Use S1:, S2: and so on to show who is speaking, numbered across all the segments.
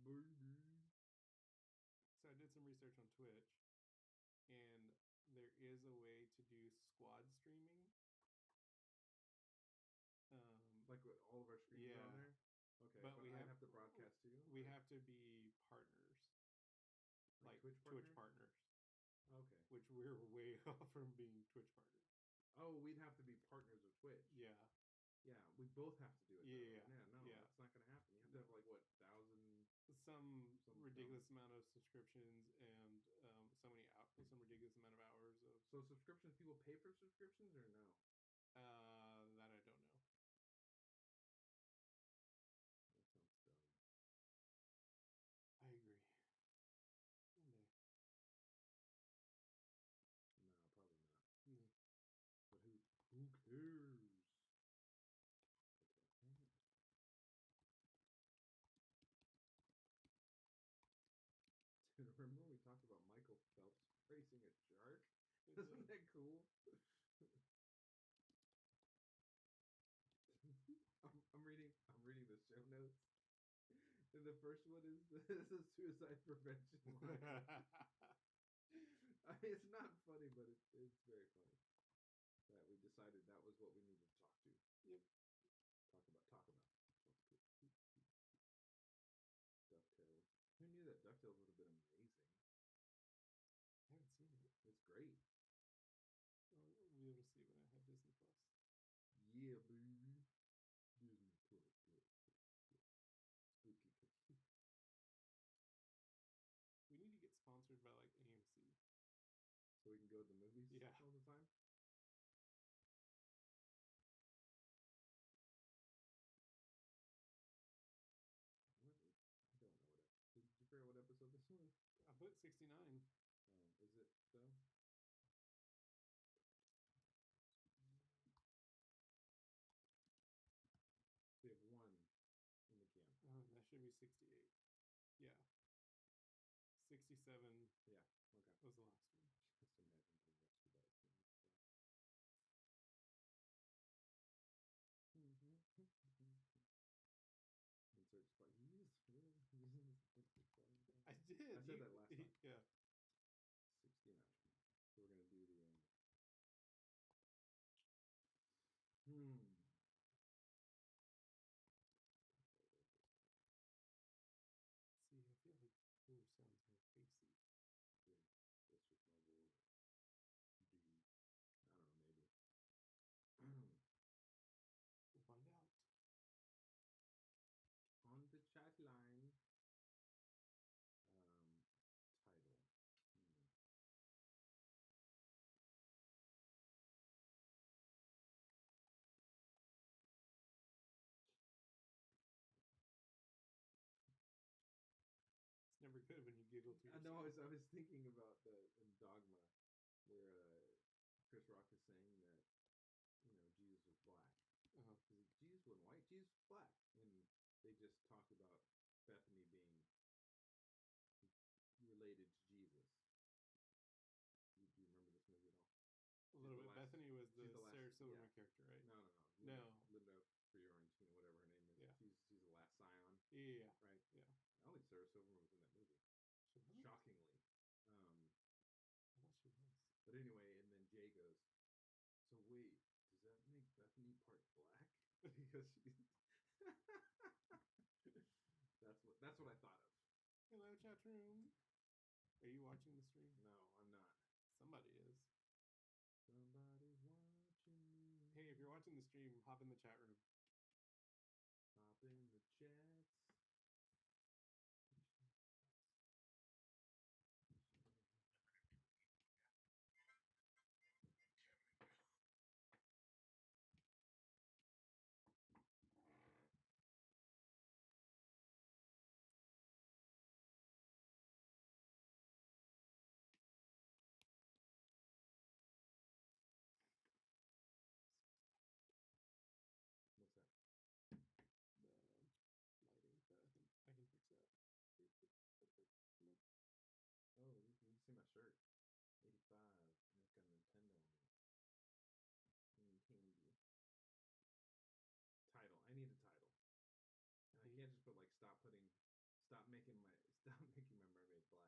S1: baby.
S2: So I did some research on Twitch, and there is a way to do squad streaming.
S1: Like what, all of our screens are on
S2: Yeah,
S1: there? Okay,
S2: but
S1: but I have to broadcast too?
S2: we have to be partners,
S1: Like
S2: like
S1: Twitch
S2: Twitch
S1: partners?
S2: partners,
S1: Okay.
S2: which we're way off from being Twitch partners.
S1: Oh, we'd have to be partners of Twitch.
S2: Yeah,
S1: Yeah, we both have to do it though.
S2: yeah,
S1: Yeah, no,
S2: yeah.
S1: that's not gonna happen. You have to
S2: No.
S1: have like what, thousand
S2: Some ridiculous
S1: some
S2: amount of subscriptions and some ridiculous amount of hours of.
S1: So subscriptions, people pay for subscriptions or no?
S2: That I don't know.
S1: That sounds dumb.
S2: I agree. One day.
S1: No, probably not.
S2: No.
S1: But who cares? Okay, dang it. Dude, remember we talked about Michael Phelps racing a shark? Isn't that cool? I'm reading the show notes. And the first one is this is suicide prevention. I mean, it's not funny, but it's very funny that we decided that was what we needed to talk to.
S2: Yep.
S1: Talk about. DuckTales. Who knew that DuckTales would have been amazing?
S2: I haven't seen it.
S1: It's great.
S2: We'll be able to see when I have Disney Plus.
S1: Yeah, baby. Disney Plus. Spooky cookie.
S2: We need to get sponsored by like AMC.
S1: So we can go to the movies all the time? What? I don't know what. Did you figure out what episode this was?
S2: I put 69.
S1: Oh, is it though? We have one in the can.
S2: Oh, that should be 68. Yeah. 67.
S1: Yeah. Okay.
S2: Was the last one.
S1: Just imagine being rescued by a king. Insert spot. You using
S2: I did.
S1: I said that last time.
S2: Yeah.
S1: 69. So we're gonna do the.
S2: See, I feel like O sounds more bassy.
S1: Yeah, that's just my voice. D. I don't know, maybe.
S2: We'll find out.
S1: On the chat line. Title.
S2: It's never good when you giggle to yourself.
S1: I know. I was thinking about in Dogma, where Chris Rock is saying that Jesus was black. Because Jesus wasn't white, Jesus was black, and they just talked about Bethany being related to Jesus. Do you remember this movie at all?
S2: A little bit. Bethany was the Sarah Silverman character, right?
S1: No. Linda Fiorentina, whatever her name is. Yeah. She's the last scion.
S2: Yeah.
S1: Right?
S2: Yeah.
S1: I don't think Sarah Silverman was in that movie. Shockingly.
S2: I thought she was.
S1: But anyway, and then Jay goes, so wait, does that make Bethany part black? Because she's that's what I thought of.
S2: Hello, chat room. Are you watching the stream?
S1: No, I'm not.
S2: Somebody is.
S1: Somebody's watching me.
S2: Hey, if you're watching the stream, hop in the chat room.
S1: Hop in the chats. What's that?
S2: The lighting, but I can fix that.
S1: Oh, you can see my shirt. 85, and it's got a Nintendo on it. Nintendo. Title. I need a title. And I can't just put like stop Stop making my mermaid black.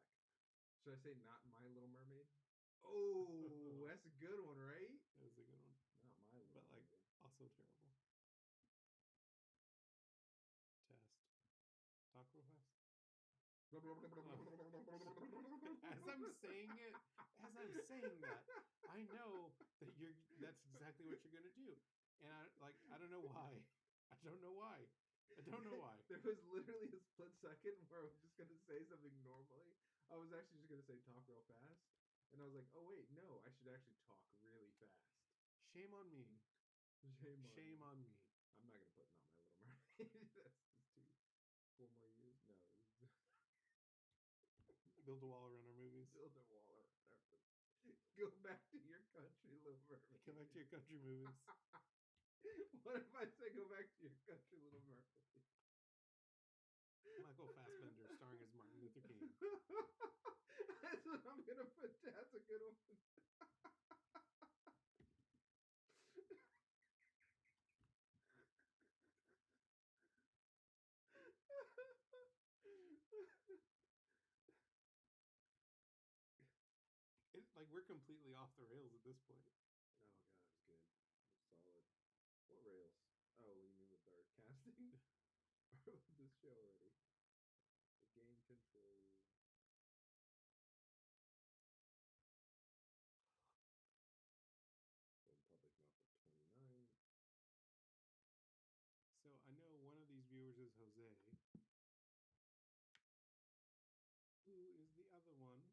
S1: Should I say not My Little Mermaid? Oh, that's a good one, right?
S2: That was a good one.
S1: Not My Little
S2: But like
S1: Mermaid.
S2: also terrible. Test. Talk real fast. As I'm saying that, I know that that's exactly what you're gonna do. And I don't know why. I don't know why.
S1: There was literally a split second where I was just gonna say something normally. I was actually just gonna say talk real fast. And I was like, oh wait, no, I should actually talk really fast.
S2: Shame on me. Shame on me.
S1: I'm not gonna put Not My Little Mermaid. That's too 4 more years. No.
S2: Build a wall around our movies.
S1: Build a wall around our movies. Go back to your country, Little Mermaid.
S2: Go back to your country movies.
S1: What if I say go back to your country, Little Mermaid?
S2: Michael Fassbender starring as Martin Luther King.
S1: That's what I'm gonna put. That's a good one.
S2: Like we're completely off the rails at this point.
S1: Oh god, it was good. It was solid. What rails? Oh, you mean with our casting? Or with this show already? The game control. From public mouth of 29.
S2: So I know one of these viewers is Jose. Who is the other one?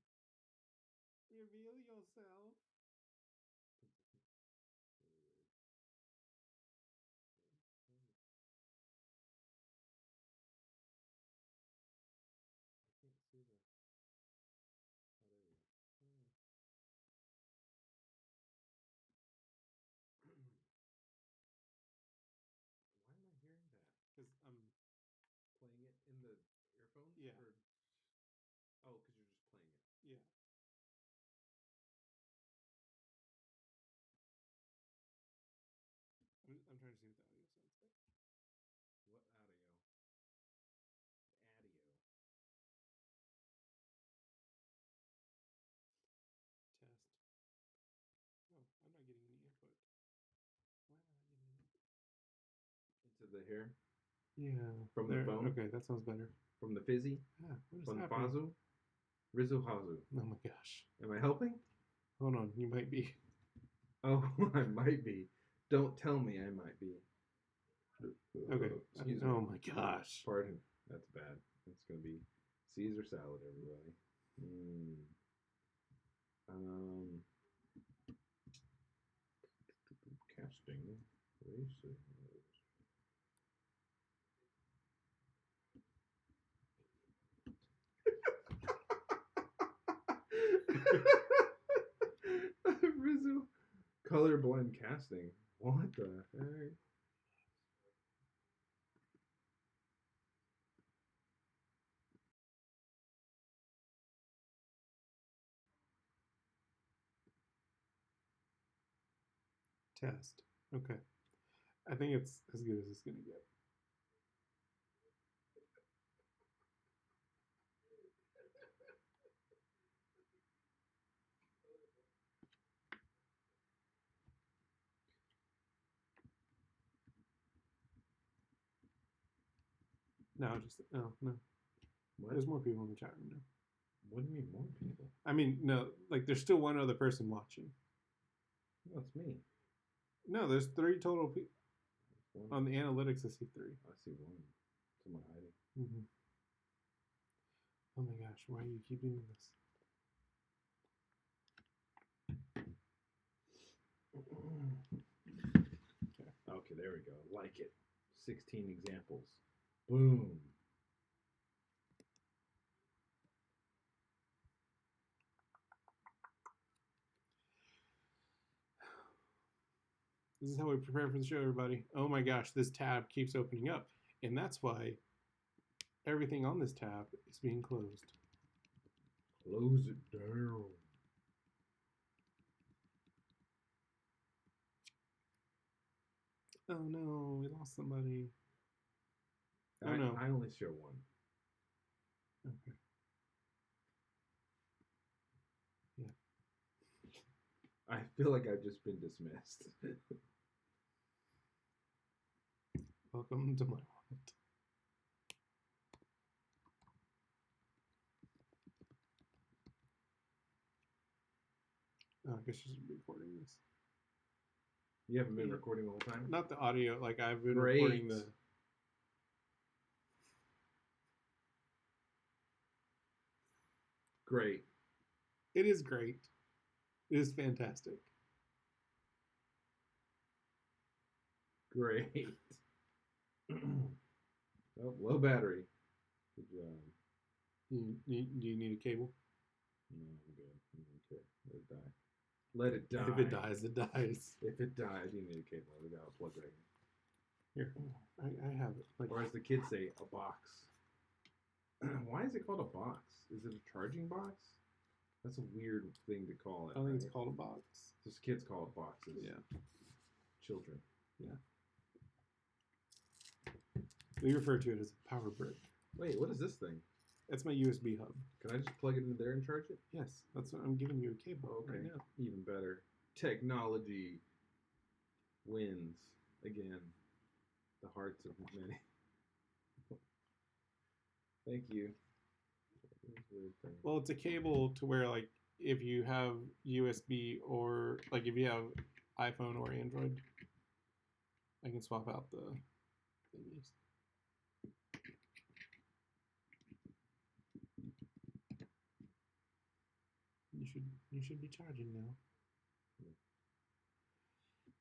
S2: Reveal yourself.
S1: I can't see the. Oh, there we go. Why am I hearing that?
S2: Because I'm
S1: playing it in the earphones?
S2: Yeah.
S1: Oh, because you're just playing it.
S2: Yeah. I'm trying to see what the audio sounds like.
S1: What audio? Audio.
S2: Test. Oh, I'm not getting any input. Why am I not getting any input?
S1: Into the hair?
S2: Yeah.
S1: From the phone?
S2: Okay, that sounds better.
S1: From the fizzy?
S2: Yeah. What is
S1: From
S2: happening?
S1: Fazu? Rizu Hazu.
S2: Oh my gosh.
S1: Am I helping?
S2: Hold on, you might be.
S1: Oh, I might be. Don't tell me I might be.
S2: Okay.
S1: Excuse me.
S2: Oh my gosh.
S1: Pardon. That's bad. It's going to be Caesar salad, everybody. Casting races. Rizzo. Colorblind casting. What the heck?
S2: Test. Okay. I think it's as good as it's going to get. No.
S1: What?
S2: There's more people in the chat room now.
S1: What do you mean more people?
S2: I mean, no, like there's still one other person watching.
S1: No, it's me.
S2: No, there's 3 total people. On the analytics, I see 3.
S1: I see 1. Someone hiding.
S2: Mm-hmm. Oh my gosh, why do you keep doing this?
S1: Okay, there we go. Like it. 16 examples. Boom.
S2: This is how we prepare for the show, everybody. Oh my gosh, this tab keeps opening up. And that's why everything on this tab is being closed.
S1: Close it down.
S2: Oh no, we lost somebody.
S1: I only show 1.
S2: Okay. Yeah.
S1: I feel like I've just been dismissed.
S2: Welcome to my world. Oh, I guess you should be recording this.
S1: You haven't been recording the whole time?
S2: Not the audio. Like, I've been
S1: Great.
S2: recording the...
S1: Great.
S2: It is great. It is fantastic.
S1: Great. Oh, low battery. Good job.
S2: Do you need a cable?
S1: No, I'm good. Okay. Let it die. Let it die.
S2: If it dies, it dies.
S1: If it dies, you need a cable. We got a plug right here.
S2: Here, I have it. Like,
S1: or as the kids say, a box. Why is it called a box? Is it a charging box? That's a weird thing to call it.
S2: I think it's called a box.
S1: Just kids call it boxes.
S2: Yeah.
S1: Children.
S2: Yeah. We refer to it as a power brick.
S1: Wait, what is this thing?
S2: That's my USB hub.
S1: Can I just plug it in there and charge it?
S2: Yes, that's what I'm giving you a cable right now.
S1: Even better. Technology wins again. The hearts of many. Thank you.
S2: Well, it's a cable to where, like, if you have USB or, like, if you have iPhone or Android, I can swap out the thingies. You should be charging now.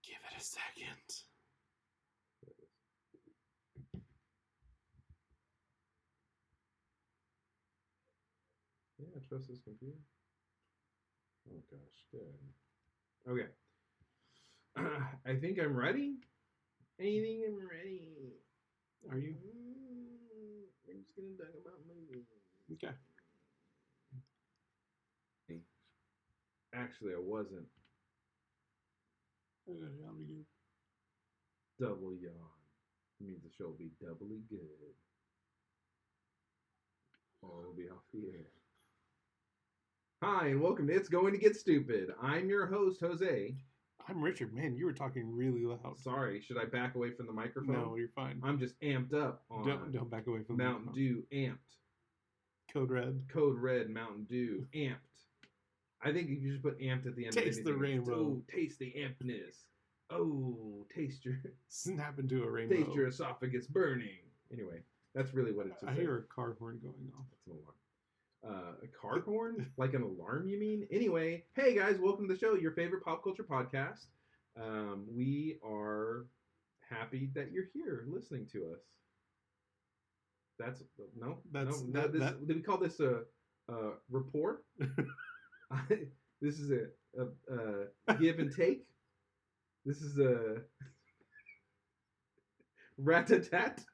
S2: Give it a second.
S1: Yeah, I trust this computer. Oh gosh, good. Okay. I think I'm ready. I think I'm ready.
S2: Are you?
S1: We're just gonna talk about movies.
S2: Okay.
S1: Actually, I wasn't.
S2: Okay, I'll be good.
S1: Double yawn. It means the show will be doubly good. Or it'll be off the air. Hi, and welcome to It's Going to Get Stupid. I'm your host, Jose.
S2: I'm Richard. Man, you were talking really loud.
S1: Sorry, should I back away from the microphone?
S2: No, you're fine.
S1: I'm just amped up on
S2: Don't back away from
S1: Mountain
S2: the microphone.
S1: Dew amped.
S2: Code Red.
S1: Code Red Mountain Dew amped. I think you just put amped at the end
S2: Taste
S1: of
S2: the
S1: anything.
S2: rainbow.
S1: Oh, taste the ampness. Oh, taste your
S2: Snap into a rainbow.
S1: taste your esophagus burning. Anyway, that's really what it's.
S2: I hear a car horn going off.
S1: That's an alarm. A car horn? Like an alarm, you mean? Anyway, hey guys, welcome to the show, your favorite pop culture podcast. We are happy that you're here listening to us. Did we call this a rapport? This is a give and take. This is a rat-a-tat.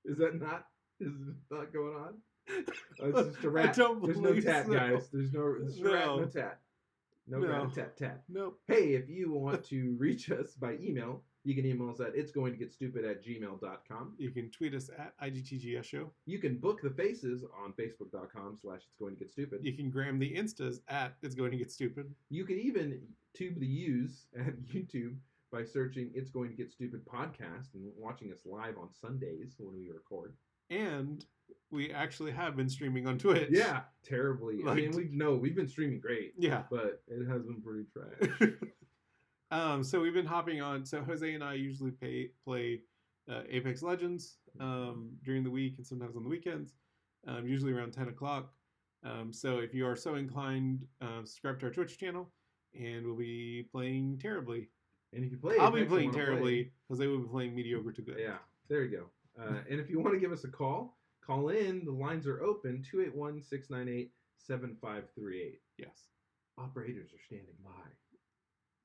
S1: Is that not? Is it not going on? It's just a rat. There's no tat, so. Guys. There's no rat, no tat. No rat-a-tat-tat.
S2: Nope.
S1: Hey, if you want to reach us by email, you can email us at itsgoingtogetstupid@gmail.com.
S2: You can tweet us at IGTGS Show.
S1: You can book the faces on facebook.com/itsgoingtogetstupid.
S2: You can gram the Instas at It's Going to Get Stupid.
S1: You can even tube the U's at YouTube by searching It's Going to Get Stupid podcast and watching us live on Sundays when we record.
S2: And we actually have been streaming on Twitch.
S1: Yeah, terribly. I mean, we've been streaming great.
S2: Yeah.
S1: But it has been pretty trash.
S2: So we've been hopping on. So Jose and I usually play Apex Legends during the week and sometimes on the weekends, usually around 10 o'clock. So if you are so inclined, subscribe to our Twitch channel, and we'll be playing terribly.
S1: And if you play
S2: I'll be playing terribly. Jose will be playing mediocre to good.
S1: Yeah, there you go. And if you want to give us a call in. The lines are open, 281-698-7538.
S2: Yes.
S1: Operators are standing by.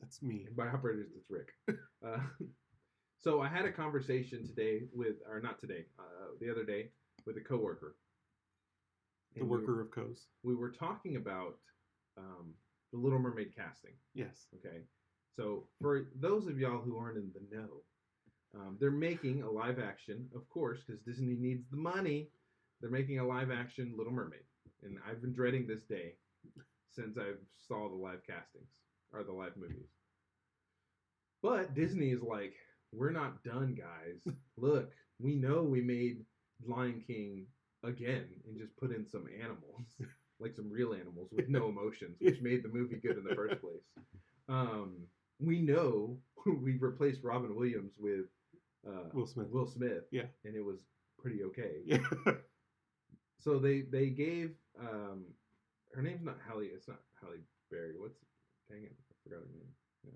S2: That's me.
S1: And by operators, it's Rick. So I had a conversation today the other day with a coworker.
S2: The worker of Coes.
S1: We were talking about the Little Mermaid casting.
S2: Yes.
S1: Okay. So for those of y'all who aren't in the know, they're making a live action, of course, because Disney needs the money. they're making a live action Little Mermaid, and I've been dreading this day since I saw the live castings or the live movies. But Disney is like, we're not done, guys. Look, we know we made Lion King again and just put in some animals, like some real animals with no emotions, which made the movie good in the first place. We know we replaced Robin Williams with Will Smith.
S2: Yeah.
S1: And it was pretty okay.
S2: Yeah.
S1: So they gave her name's not Halle. It's not Halle Berry. Dang it, I forgot her name. No.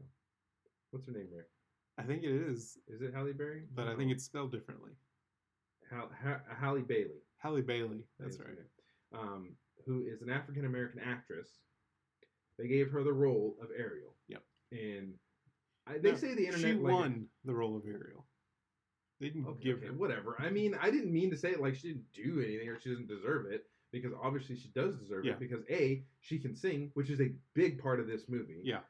S1: What's her name, Rick?
S2: I think it is.
S1: Is it Halle Berry?
S2: But I think it's spelled differently.
S1: Halle Bailey.
S2: Halle Bailey. That's right.
S1: Who is an African American actress. They gave her the role of Ariel.
S2: Yep.
S1: And they say the internet.
S2: She won the role of Ariel. They didn't give her.
S1: Whatever. I mean, I didn't mean to say it like she didn't do anything or she doesn't deserve it, because obviously she does deserve it, because A, she can sing, which is a big part of this movie.
S2: Yeah.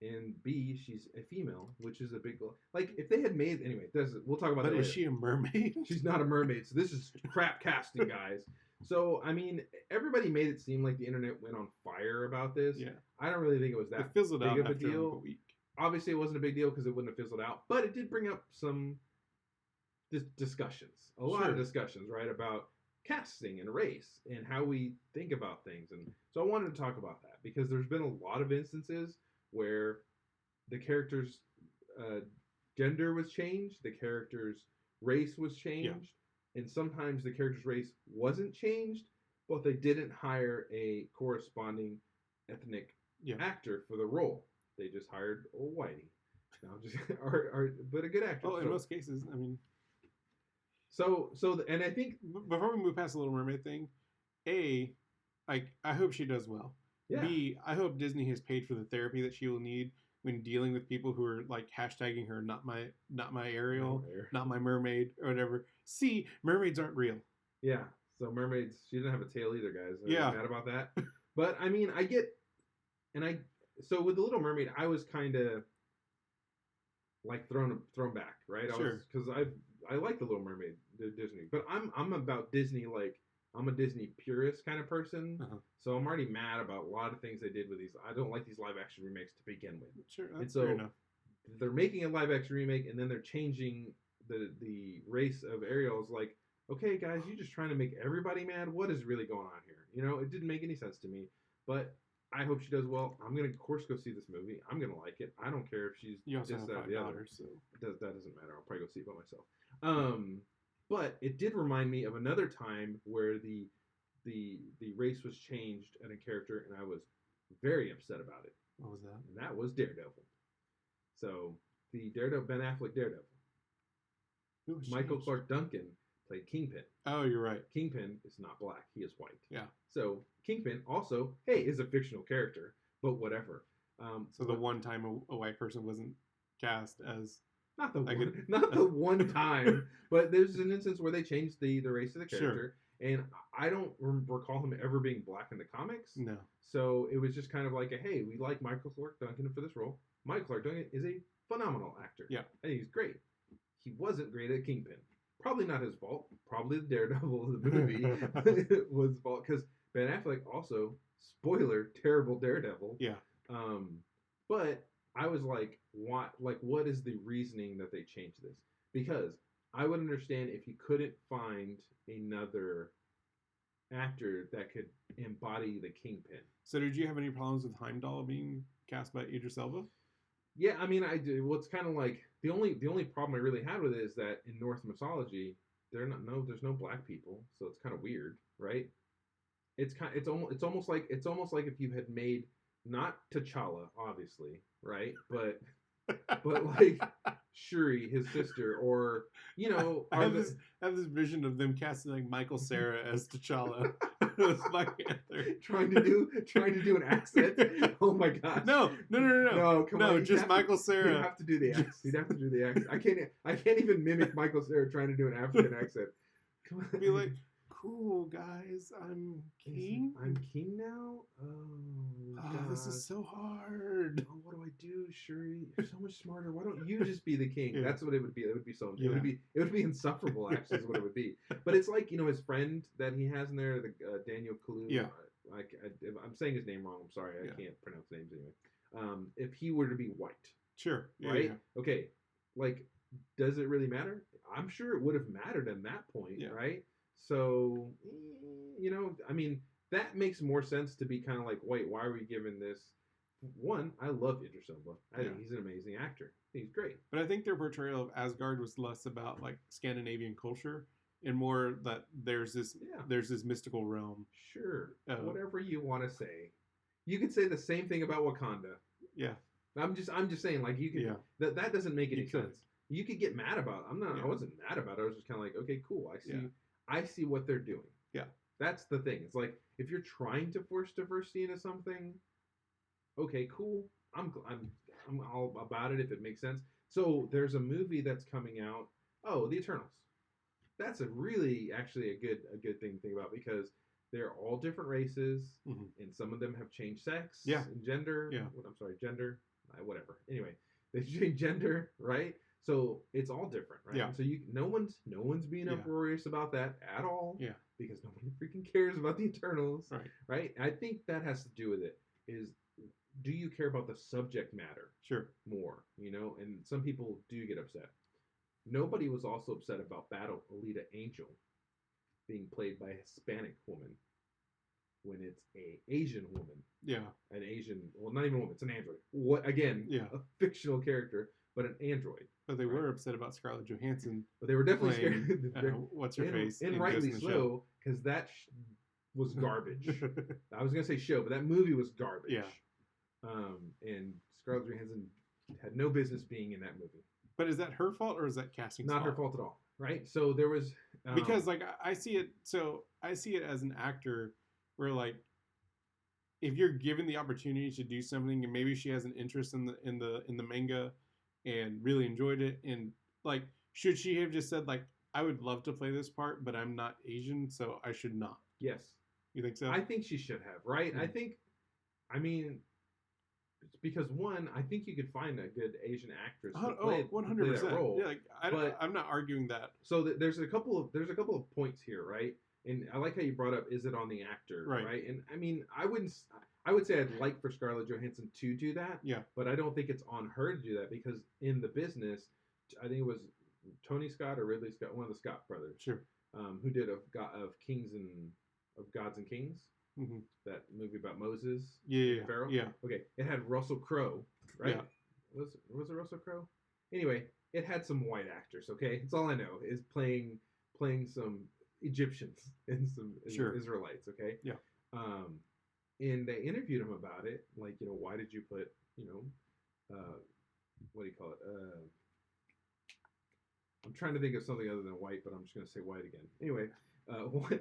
S1: And B, she's a female, which is a big goal. Like, if they had made... Anyway, we'll talk about that later.
S2: But is she a mermaid?
S1: She's not a mermaid, so this is crap casting, guys. So, I mean, everybody made it seem like the internet went on fire about this.
S2: Yeah.
S1: I don't really think it was that
S2: big of a
S1: deal.
S2: Like a week.
S1: Obviously, it wasn't a big deal because it wouldn't have fizzled out, but it did bring up some discussions. A lot of discussions, right, about casting and race and how we think about things. And so I wanted to talk about that because there's been a lot of instances where the character's gender was changed, the character's race was changed, and sometimes the character's race wasn't changed, but they didn't hire a corresponding ethnic actor for the role. They just hired a whitey. No, but a good actor.
S2: Well, in most cases, I mean.
S1: And I think
S2: before we move past the Little Mermaid thing, I hope she does well. Yeah. B, I hope Disney has paid for the therapy that she will need when dealing with people who are like hashtagging her not my Ariel, not my mermaid, or whatever. C, mermaids aren't real.
S1: Yeah. So mermaids, she didn't have a tail either, guys. I'm mad about that. But I mean, so with the Little Mermaid, I was kind of like thrown back, right? Because I like the Little Mermaid, Disney, but I'm about Disney. Like, I'm a Disney purist kind of person, so I'm already mad about a lot of things they did with these. I don't like these live action remakes to begin with.
S2: Sure, that's fair enough.
S1: They're making a live action remake, and then they're changing the race of Ariel. Is like, okay, guys, you're just trying to make everybody mad. What is really going on here? You know, it didn't make any sense to me, but I hope she does well. I'm gonna, of course, go see this movie. I'm gonna like it. I don't care if she's
S2: you also have 5 daughters, so
S1: that doesn't matter. I'll probably go see it by myself. But it did remind me of another time where the race was changed in a character, and I was very upset about it.
S2: What was that?
S1: And that was Daredevil. So the Ben Affleck Daredevil. Michael Clark Duncan played Kingpin.
S2: Oh, you're right.
S1: Kingpin is not black; he is white.
S2: Yeah.
S1: So Kingpin also, is a fictional character, but whatever.
S2: So the one time a white person wasn't cast as
S1: not the one time, but there's an instance where they changed the race of the character, and I don't recall him ever being black in the comics.
S2: No. So
S1: it was just kind of like hey, we like Michael Clark Duncan for this role. Michael Clark Duncan is a phenomenal actor.
S2: Yeah.
S1: And he's great. He wasn't great at Kingpin. Probably not his fault. Probably the Daredevil of the movie was his fault, because Ben Affleck also, spoiler, terrible Daredevil.
S2: Yeah.
S1: But I was like, what is the reasoning that they changed this? Because I would understand if you couldn't find another actor that could embody the Kingpin.
S2: So did you have any problems with Heimdall being cast by Idris Elba?
S1: Yeah, I mean, I do. Well, it's kind of like the only problem I really had with it is that in Norse mythology, there's no black people, so it's kind of weird, right? It's almost like if you had made not T'Challa, obviously, right? But like Shuri, his sister, or
S2: I have this vision of them casting like Michael Cera as T'Challa as Black Panther,
S1: trying to do an accent. Oh my gosh!
S2: No!
S1: Come on,
S2: just Michael Cera.
S1: He'd have to do the accent. He'd have to do the accent. I can't even mimic Michael Cera trying to do an African accent.
S2: Come on. Be like, cool, guys. I'm king.
S1: I'm king now. Oh,
S2: Oh, this is so hard.
S1: Oh, what do I do, Shuri? You're so much smarter. Why don't you just be the king?
S2: Yeah.
S1: That's what it would be. It would be so.
S2: Yeah.
S1: It would be insufferable. Actually, is what it would be. But it's like his friend that he has in there, the Daniel Kaluuya.
S2: Yeah.
S1: I'm saying his name wrong. I'm sorry.
S2: Yeah.
S1: I can't pronounce names anyway. If he were to be white,
S2: sure, yeah,
S1: right?
S2: Yeah.
S1: Okay, like, does it really matter? I'm sure it would have mattered at that point,
S2: Yeah.
S1: right? So, I mean, that makes more sense to be kind of like, wait, why are we giving this? One, I love Idris Elba. I think he's an amazing actor. He's great.
S2: But I think their portrayal of Asgard was less about like Scandinavian culture and more that there's this mystical realm.
S1: Sure, whatever you want to say. You could say the same thing about Wakanda.
S2: Yeah.
S1: I'm just saying, like, you could that doesn't make any sense. You could get mad about it. I wasn't mad about it. I was just kind of like, okay, cool. I see what they're doing.
S2: Yeah.
S1: That's the thing. It's like, if you're trying to force diversity into something, okay, cool. I'm all about it if it makes sense. So there's a movie that's coming out. Oh, The Eternals. That's actually a good thing to think about, because they're all different races, and some of them have changed sex and gender.
S2: Yeah.
S1: I'm sorry, gender. Whatever. Anyway, they change gender, right? So it's all different, right?
S2: Yeah.
S1: So no one's being uproarious about that at all.
S2: Yeah.
S1: Because nobody freaking cares about the Eternals.
S2: Right.
S1: Right? I think that has to do with it. Is, do you care about the subject matter?
S2: Sure.
S1: More, and some people do get upset. Nobody was also upset about Battle Alita Angel being played by a Hispanic woman when it's a Asian woman.
S2: Yeah.
S1: An Asian, well, not even a woman, it's an android. What, again, a fictional character, but an android.
S2: But they were upset about Scarlett Johansson.
S1: But they were definitely scared.
S2: What's her face?
S1: And rightly so, because that was garbage. I was going to say show, but that movie was garbage.
S2: Yeah.
S1: And Scarlett Johansson had no business being in that movie.
S2: But is that her fault or is that casting's
S1: fault? Not her fault at all, right? So there was...
S2: because, like, I see it as an actor where, like, if you're given the opportunity to do something, and maybe she has an interest in the manga and really enjoyed it, and, like, should she have just said, like, I would love to play this part, but I'm not Asian, so I should not?
S1: Yes.
S2: You think so?
S1: I think she should have, right?
S2: Mm-hmm.
S1: It's because, one, I think you could find a good Asian actress to
S2: 100%.
S1: play that role.
S2: Yeah, I'm not arguing that.
S1: So there's a couple of points here, right? And I like how you brought up, is it on the actor, right? And I mean, I would say I'd like for Scarlett Johansson to do that, but I don't think it's on her to do that, because in the business, I think it was Tony Scott or Ridley Scott, one of the Scott brothers,
S2: sure,
S1: who did of Gods and Kings, that movie about Moses, Pharaoh.
S2: Yeah.
S1: Okay, it had Russell Crowe, right?
S2: Yeah.
S1: Was it Russell Crowe? Anyway, it had some white actors. Okay, that's all I know is playing some Egyptians and some Israelites. Okay.
S2: Yeah.
S1: And they interviewed him about it, like, why did you put, what do you call it? I'm trying to think of something other than white, but I'm just going to say white again. Anyway,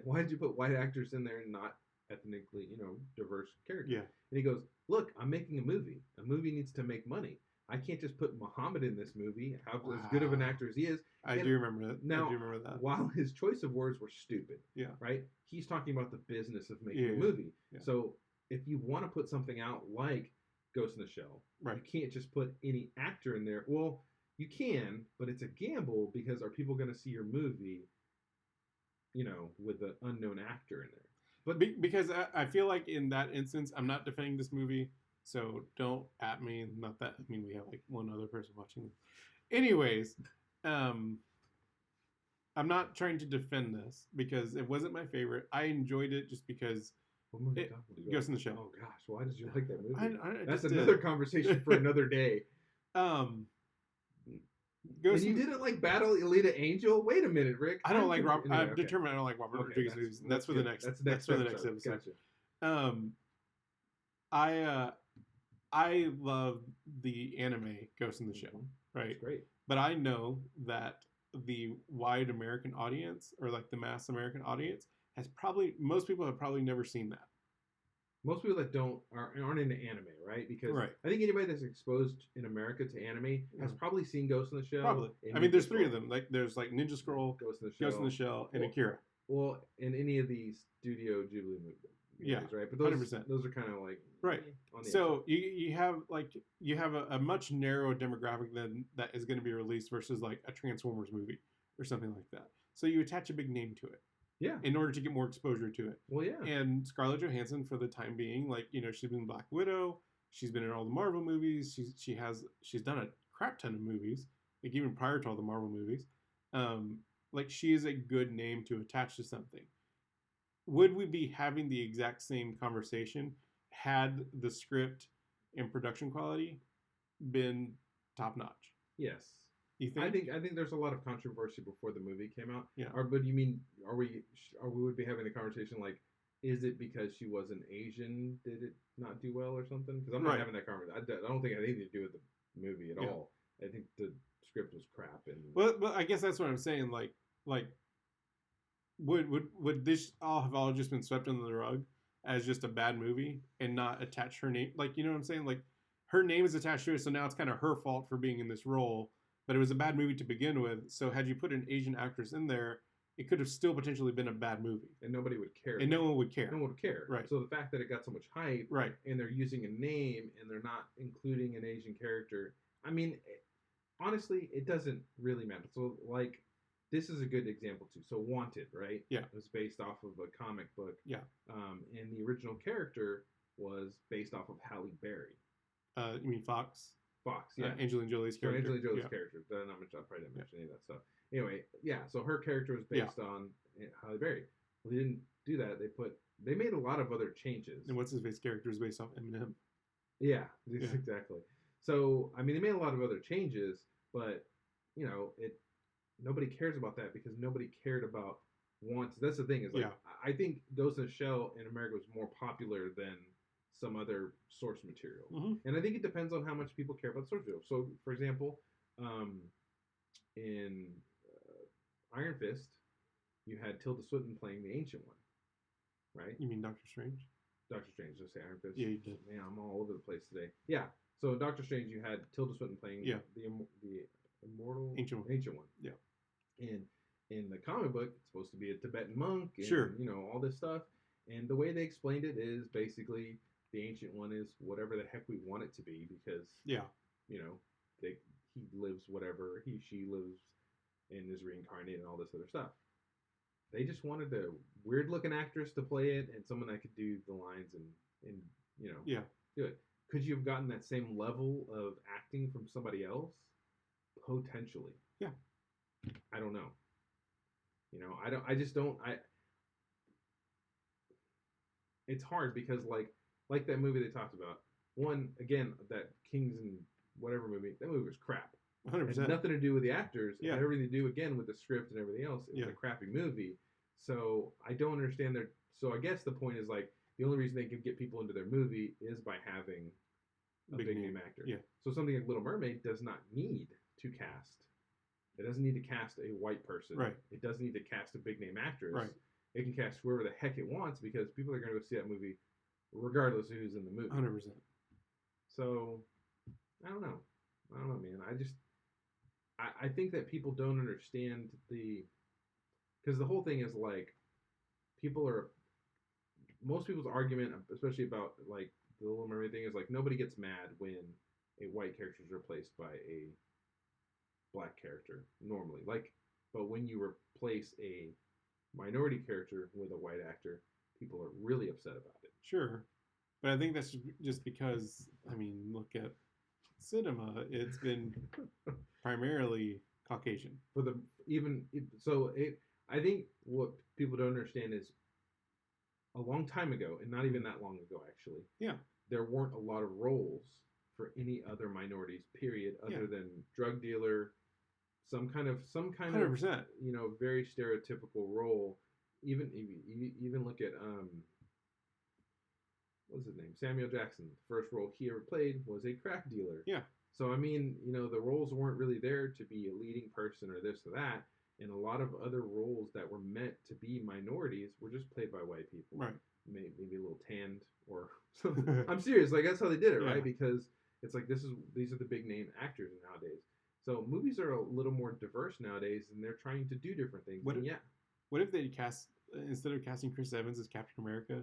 S1: why did you put white actors in there and not ethnically, diverse characters?
S2: Yeah.
S1: And he goes, look, I'm making a movie. A movie needs to make money. I can't just put Muhammad in this movie, as good of an actor as he is.
S2: I do remember that.
S1: Now,
S2: I do remember that.
S1: While his choice of words were stupid, right? He's talking about the business of making a movie. Yeah. So if you want to put something out like Ghost in the Shell, you can't just put any actor in there. Well, you can, but it's a gamble, because are people going to see your movie, with an unknown actor in there?
S2: But because I feel like in that instance, I'm not defending this movie, so don't at me. Not that, I mean, we have like one other person watching this. Anyways, I'm not trying to defend this because it wasn't my favorite. I enjoyed it just because it Ghost in the Shell.
S1: Oh gosh, why did you like that movie? That's
S2: just
S1: another conversation for another day.
S2: And
S1: you didn't like Battle Alita Angel? Wait a minute, Rick.
S2: I don't like Robert. I've determined I don't like Robert Rodriguez movies. That's for the next. That's for the next episode.
S1: Gotcha.
S2: I love the anime Ghost in the Shell, right?
S1: It's great.
S2: But I know that the wide American audience, or like the mass American audience, most people have probably never seen that.
S1: Most people that aren't into anime, right? Because I think anybody that's exposed in America to anime has probably seen Ghost in the Shell.
S2: Probably. I mean, there's three of them. Like there's like Ninja Scroll, Ghost in the Shell, and Akira.
S1: well, in any of these Studio Ghibli movies,
S2: Yeah,
S1: right? But
S2: 100%.
S1: those are kind of like
S2: Right.
S1: on the
S2: So you have a much narrower demographic than that is going to be released versus like a Transformers movie or something like that. So you attach a big name to it
S1: yeah.
S2: in order to get more exposure to it.
S1: Well, yeah.
S2: And Scarlett Johansson, for the time being, like, you know, she's been Black Widow, she's been in all the Marvel movies, she's done a crap ton of movies, like even prior to all the Marvel movies. Like she is a good name to attach to something. Would we be having the exact same conversation had the script and production quality been top notch?
S1: Yes.
S2: You think?
S1: I think there's a lot of controversy before the movie came out.
S2: Yeah.
S1: But you mean we would be having the conversation like, is it because she was an Asian? Did it not do well or something? Because I'm not having that conversation. I don't think it had anything to do with the movie at all. I think the script was crap. And
S2: well, I guess that's what I'm saying. Like would this all just been swept under the rug as just a bad movie and not attach her name? Like, you know what I'm saying? Like her name is attached to it, so now it's kind of her fault for being in this role. But it was a bad movie to begin with. So had you put an Asian actress in there, it could have still potentially been a bad movie,
S1: and nobody would care.
S2: And no one would care.
S1: No one would care.
S2: Right.
S1: So the fact that it got so much hype,
S2: right,
S1: and they're using a name and they're not including an Asian character. I mean, honestly, it doesn't really matter. So like, this is a good example too. So Wanted, right?
S2: Yeah.
S1: It was based off of a comic book.
S2: Yeah.
S1: And the original character was based off of Halle Berry.
S2: You mean Fox?
S1: Fox, yeah.
S2: Angelina Jolie's character.
S1: Angelina Jolie's character. I probably didn't mention any of that stuff. Anyway, yeah. So her character was based on Halle Berry. Well, they didn't do that. They made a lot of other changes.
S2: And what's his face character is based off Eminem.
S1: Yeah, exactly. So I mean, they made a lot of other changes, but you know, nobody cares about that because nobody cared about Wanted. That's the thing is like I think Ghost in the Shell in America was more popular than some other source material, and I think it depends on how much people care about source material. So, for example, in Iron Fist, you had Tilda Swinton playing the Ancient One, right?
S2: You mean Doctor Strange?
S1: Doctor Strange, just say Iron Fist.
S2: Yeah, you did.
S1: Man, I'm all over the place today. Yeah. So in Doctor Strange, you had Tilda Swinton playing the immortal
S2: Ancient
S1: One.
S2: Yeah.
S1: And in the comic book, it's supposed to be a Tibetan monk, and, you know, all this stuff. And the way they explained it is basically the Ancient One is whatever the heck we want it to be because you know, he lives whatever she lives and is reincarnated and all this other stuff. They just wanted a weird looking actress to play it and someone that could do the lines and you know do it. Could you have gotten that same level of acting from somebody else? Potentially.
S2: Yeah.
S1: I don't know. You know, it's hard because like that movie they talked about. One, again, that Kings and whatever movie, that movie was crap.
S2: 100%.
S1: It had nothing to do with the actors.
S2: Yeah.
S1: It had everything to do, again, with the script and everything else. It was a crappy movie. So I don't understand their... So I guess the point is, like, the only reason they can get people into their movie is by having a big name actor.
S2: Yeah.
S1: So something like Little Mermaid does not need to cast. It doesn't need to cast a white person.
S2: Right.
S1: It doesn't need to cast a big name actress.
S2: Right.
S1: It can cast whoever the heck it wants because people are going to go see that movie regardless of who's in the movie.
S2: 100%.
S1: So, I don't know, man. I think that people don't understand because the whole thing is like, most people's argument, especially about like the Little Mermaid thing, is like nobody gets mad when a white character is replaced by a black character normally. Like, but when you replace a minority character with a white actor, people are really upset about it.
S2: Sure. But I think that's just because, I mean, look at cinema. It's been primarily Caucasian.
S1: I think what people don't understand is a long time ago, and not even that long ago, actually.
S2: Yeah.
S1: There weren't a lot of roles for any other minorities, period, other than drug dealer, some kind
S2: 100%.
S1: of, you know, very stereotypical role. Even look at what's his name? Samuel Jackson. The first role he ever played was a crack dealer.
S2: Yeah.
S1: So I mean, you know, the roles weren't really there to be a leading person or this or that, and a lot of other roles that were meant to be minorities were just played by white people.
S2: Right.
S1: Maybe a little tanned or something. I'm serious. Like that's how they did it, right? Because it's like these are the big name actors nowadays. So movies are a little more diverse nowadays, and they're trying to do different things.
S2: What if they cast instead of casting Chris Evans as Captain America,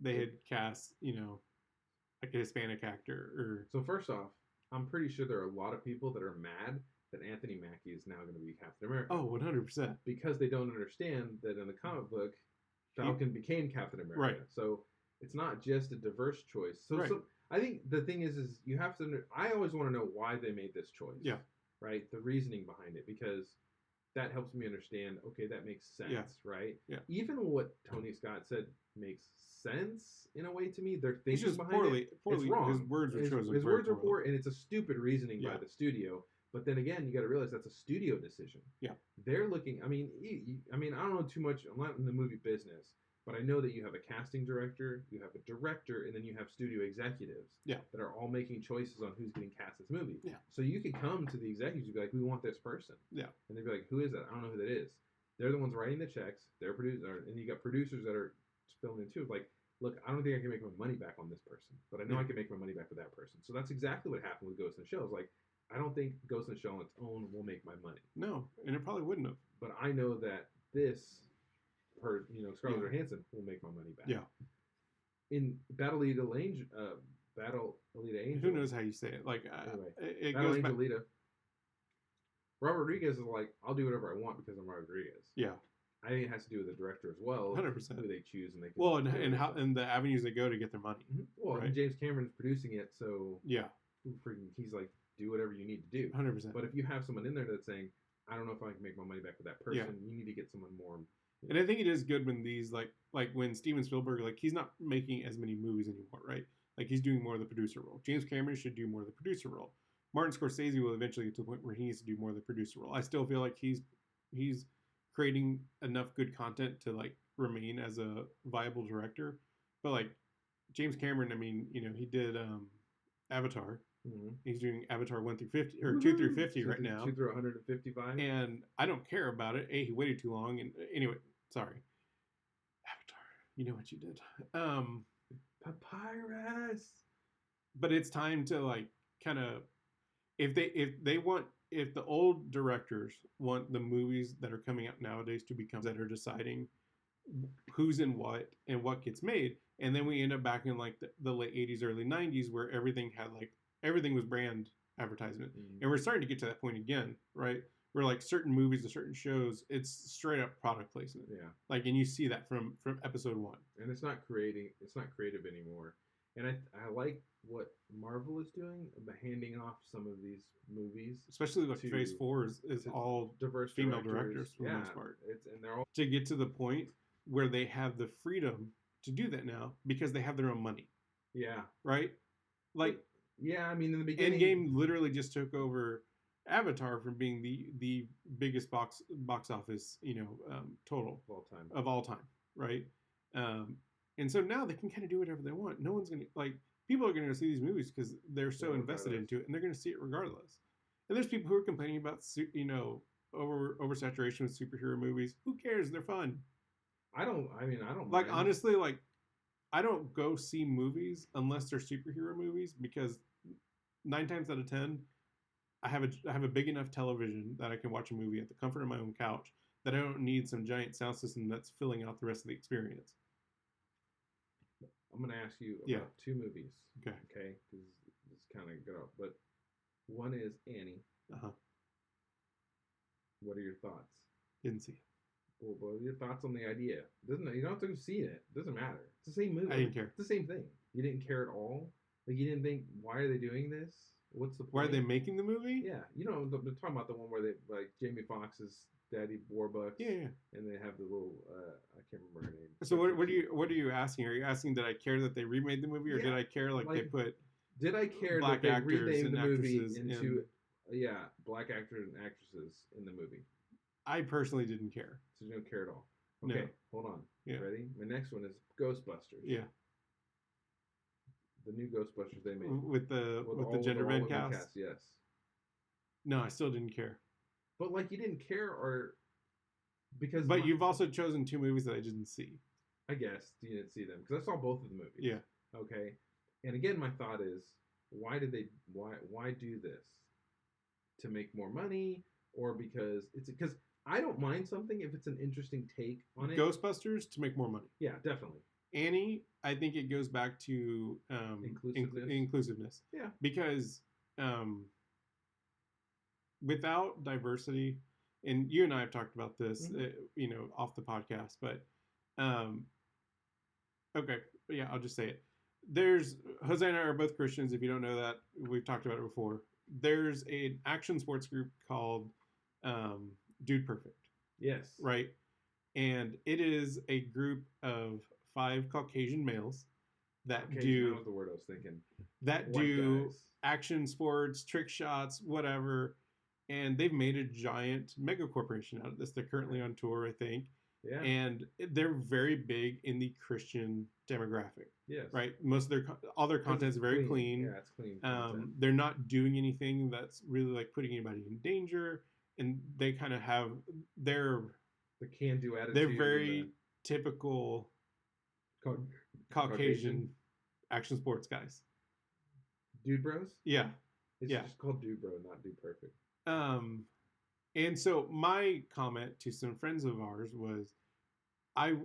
S2: they had cast, like a Hispanic actor. Or
S1: So first off, I'm pretty sure there are a lot of people that are mad that Anthony Mackie is now going to be Captain America.
S2: Oh, 100%.
S1: Because they don't understand that in the comic book, Falcon became Captain America.
S2: Right.
S1: So it's not just a diverse choice. So,
S2: Right.
S1: so I think the thing is you have to. I always want to know why they made this choice.
S2: Yeah.
S1: Right. The reasoning behind it, because that helps me understand. Okay, that makes sense.
S2: Yeah.
S1: Right.
S2: Yeah.
S1: Even what Tony Scott said makes sense in a way to me. They're thinking
S2: just
S1: behind
S2: poorly,
S1: it.
S2: Poorly.
S1: It's wrong.
S2: His words are chosen.
S1: His words are poor, and it's a stupid reasoning by the studio. But then again, you got to realize that's a studio decision.
S2: Yeah.
S1: They're looking. I mean, I don't know too much. I'm not in the movie business, but I know that you have a casting director, you have a director, and then you have studio executives.
S2: Yeah.
S1: That are all making choices on who's getting cast this movie.
S2: Yeah.
S1: So you could come to the executives and be like, "We want this person."
S2: Yeah.
S1: And they'd be like, "Who is that? I don't know who that is." They're the ones writing the checks. They're producers, and you got producers that are filming too. Like, look, I don't think I can make my money back on this person, but I know I can make my money back with that person. So that's exactly what happened with Ghost in the Shell. It's like, I don't think Ghost in the Shell on its own will make my money.
S2: No, and it probably wouldn't have.
S1: But I know that this, Scarlett Johansson will make my money back.
S2: Yeah.
S1: In Battle Alita Angel,
S2: Who knows how you say it? Like,
S1: anyway,
S2: it
S1: Battle
S2: goes back.
S1: Angelita. Robert Rodriguez is like, I'll do whatever I want because I'm Robert Rodriguez.
S2: Yeah.
S1: I think it has to do with the director as well.
S2: 100%.
S1: Who they choose and they can.
S2: Well, and the avenues they go to get their money.
S1: Mm-hmm. Well,
S2: right?
S1: and James Cameron's producing it, so
S2: yeah,
S1: he's like, do whatever you need to do.
S2: 100%.
S1: But if you have someone in there that's saying, I don't know if I can make my money back with that person, you need to get someone more.
S2: And I think it is good when these like when Steven Spielberg, like, he's not making as many movies anymore, right? Like, he's doing more of the producer role. James Cameron should do more of the producer role. Martin Scorsese will eventually get to the point where he needs to do more of the producer role. I still feel like he's creating enough good content to like remain as a viable director. But like James Cameron, I mean, he did Avatar.
S1: Mm-hmm.
S2: He's doing Avatar 1 through 50 or 2 through 50 right now.
S1: 2 through 155.
S2: And I don't care about it. He waited too long. And anyway, sorry. Avatar, you know what you did.
S1: Papyrus.
S2: But it's time to like kind of if the old directors want the movies that are coming out nowadays to become that are deciding who's in what and what gets made, and then we end up back in like the late 80s, early 90s where everything was brand advertisement. Mm-hmm. And we're starting to get to that point again, right? Where like certain movies or certain shows, it's straight up product placement.
S1: Yeah.
S2: Like, and you see that from episode 1.
S1: And it's not creative anymore. And I like what Marvel is doing by handing off some of these movies.
S2: Especially like Phase 4 is all
S1: diverse
S2: female directors for the most part.
S1: And they're all
S2: to get to the point where they have the freedom to do that now because they have their own money.
S1: Yeah.
S2: Right? Like,
S1: yeah, I mean, in the beginning,
S2: Endgame literally just took over Avatar from being the biggest box office, total of all time, right? And so now they can kind of do whatever they want. No one's gonna people are gonna see these movies because they're so invested into it, and they're gonna see it regardless. And there's people who are complaining about oversaturation with superhero movies. Who cares? They're fun.
S1: I don't
S2: like mind. Honestly, like, I don't go see movies unless they're superhero movies because 9 times out of 10, I have a big enough television that I can watch a movie at the comfort of my own couch that I don't need some giant sound system that's filling out the rest of the experience.
S1: I'm going to ask you about 2 movies. Okay. Okay, because this kind of good off. But one is Annie.
S2: Uh-huh.
S1: What are your thoughts?
S2: Didn't see it.
S1: Well, what are your thoughts on the idea? You don't have to see it. It doesn't matter. It's the same movie.
S2: I didn't care.
S1: It's the same thing. You didn't care at all? Like, you didn't think, why are they doing this? What's the point?
S2: Why are they making the movie?
S1: Yeah. They're talking about the one where they, like, Jamie Foxx's Daddy Warbucks.
S2: Yeah.
S1: And they have the little, I can't remember her name.
S2: So what are you asking? Are you asking that I care that they they remade the movie, or did I care like they put?
S1: Did I care
S2: black
S1: that they
S2: actors
S1: renamed the movie
S2: into
S1: black actors and actresses in the movie?
S2: I personally didn't care.
S1: So you don't care at all. Okay,
S2: no.
S1: Hold on.
S2: Yeah.
S1: Ready? My next one is Ghostbusters.
S2: Yeah.
S1: The new Ghostbusters they made
S2: with the gender bend cast.
S1: Yes.
S2: No, I still didn't care.
S1: But like, you didn't care, or because.
S2: But you've also chosen 2 movies that I didn't see.
S1: I guess you didn't see them because I saw both of the movies.
S2: Yeah.
S1: Okay. And again, my thought is, why do this? To make more money, or because I don't mind something if it's an interesting take on it.
S2: Ghostbusters to make more money.
S1: Yeah, definitely.
S2: Annie, I think it goes back to inclusiveness.
S1: Yeah.
S2: Because without diversity, and you and I have talked about this, off the podcast, but okay, yeah, I'll just say it. There's Jose and I are both Christians. If you don't know that, we've talked about it before. There's an action sports group called Dude Perfect.
S1: Yes.
S2: Right? And it is a group of 5 Caucasian males that do...
S1: That was the word I was thinking.
S2: That do action sports, trick shots, whatever. And they've made a giant mega corporation out of this. They're currently on tour, I think.
S1: Yeah.
S2: And they're very big in the Christian demographic.
S1: Yes.
S2: Right? Most of all their content is very clean.
S1: Yeah, it's clean content.
S2: They're not doing anything that's really like putting anybody in danger. And they kind of have the
S1: can-do attitude.
S2: They're very typical Caucasian action sports guys.
S1: Dude Bros?
S2: Yeah.
S1: It's just called Dude Bro, not Dude Perfect.
S2: And so my comment to some friends of ours was, I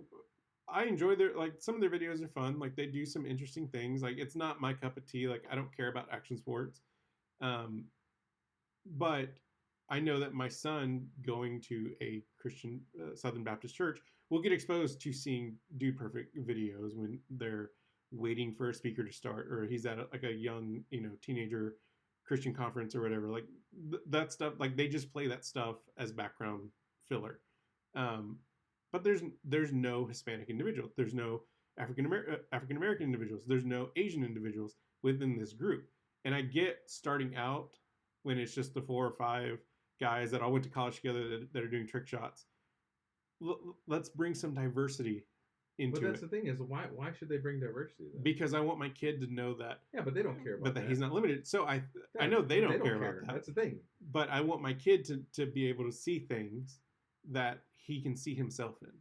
S2: enjoy some of their videos are fun. Like they do some interesting things. Like it's not my cup of tea. Like I don't care about action sports. But I know that my son going to a Christian Southern Baptist church will get exposed to seeing Dude Perfect videos when they're waiting for a speaker to start, or he's at a young, teenager Christian conference or whatever. Like that stuff, like they just play that stuff as background filler. But there's no Hispanic individual. There's no African American individuals. There's no Asian individuals within this group. And I get starting out when it's just the 4 or 5 guys that all went to college together that are doing trick shots. Let's bring some diversity into it.
S1: But that's the thing is, why should they bring diversity then?
S2: Because I want my kid to know that.
S1: Yeah, but they don't care about that.
S2: But that he's not limited. So I know they don't care about that.
S1: That's the thing.
S2: But I want my kid to be able to see things that he can see himself in.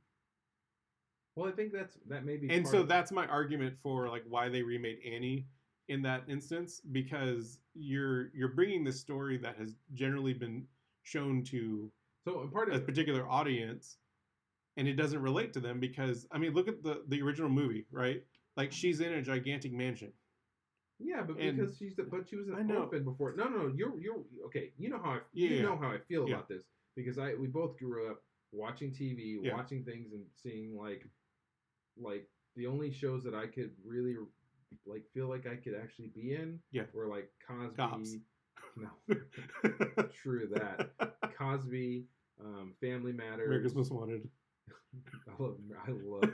S1: Well, I think that may be.
S2: And so that's my argument for like why they remade Annie in that instance, because you're bringing this story that has generally been shown to a particular audience, and it doesn't relate to them because, I mean, look at the original movie, right? Like she's in a gigantic mansion.
S1: Yeah, but because she was an orphan before. No, you're okay. You know how I feel about this because we both grew up watching TV, watching things, and seeing like the only shows that I could really like feel like I could actually be in were like Cosby.
S2: Cops.
S1: No, true that. Cosby, Family Matters,
S2: America's Most Wanted.
S1: I love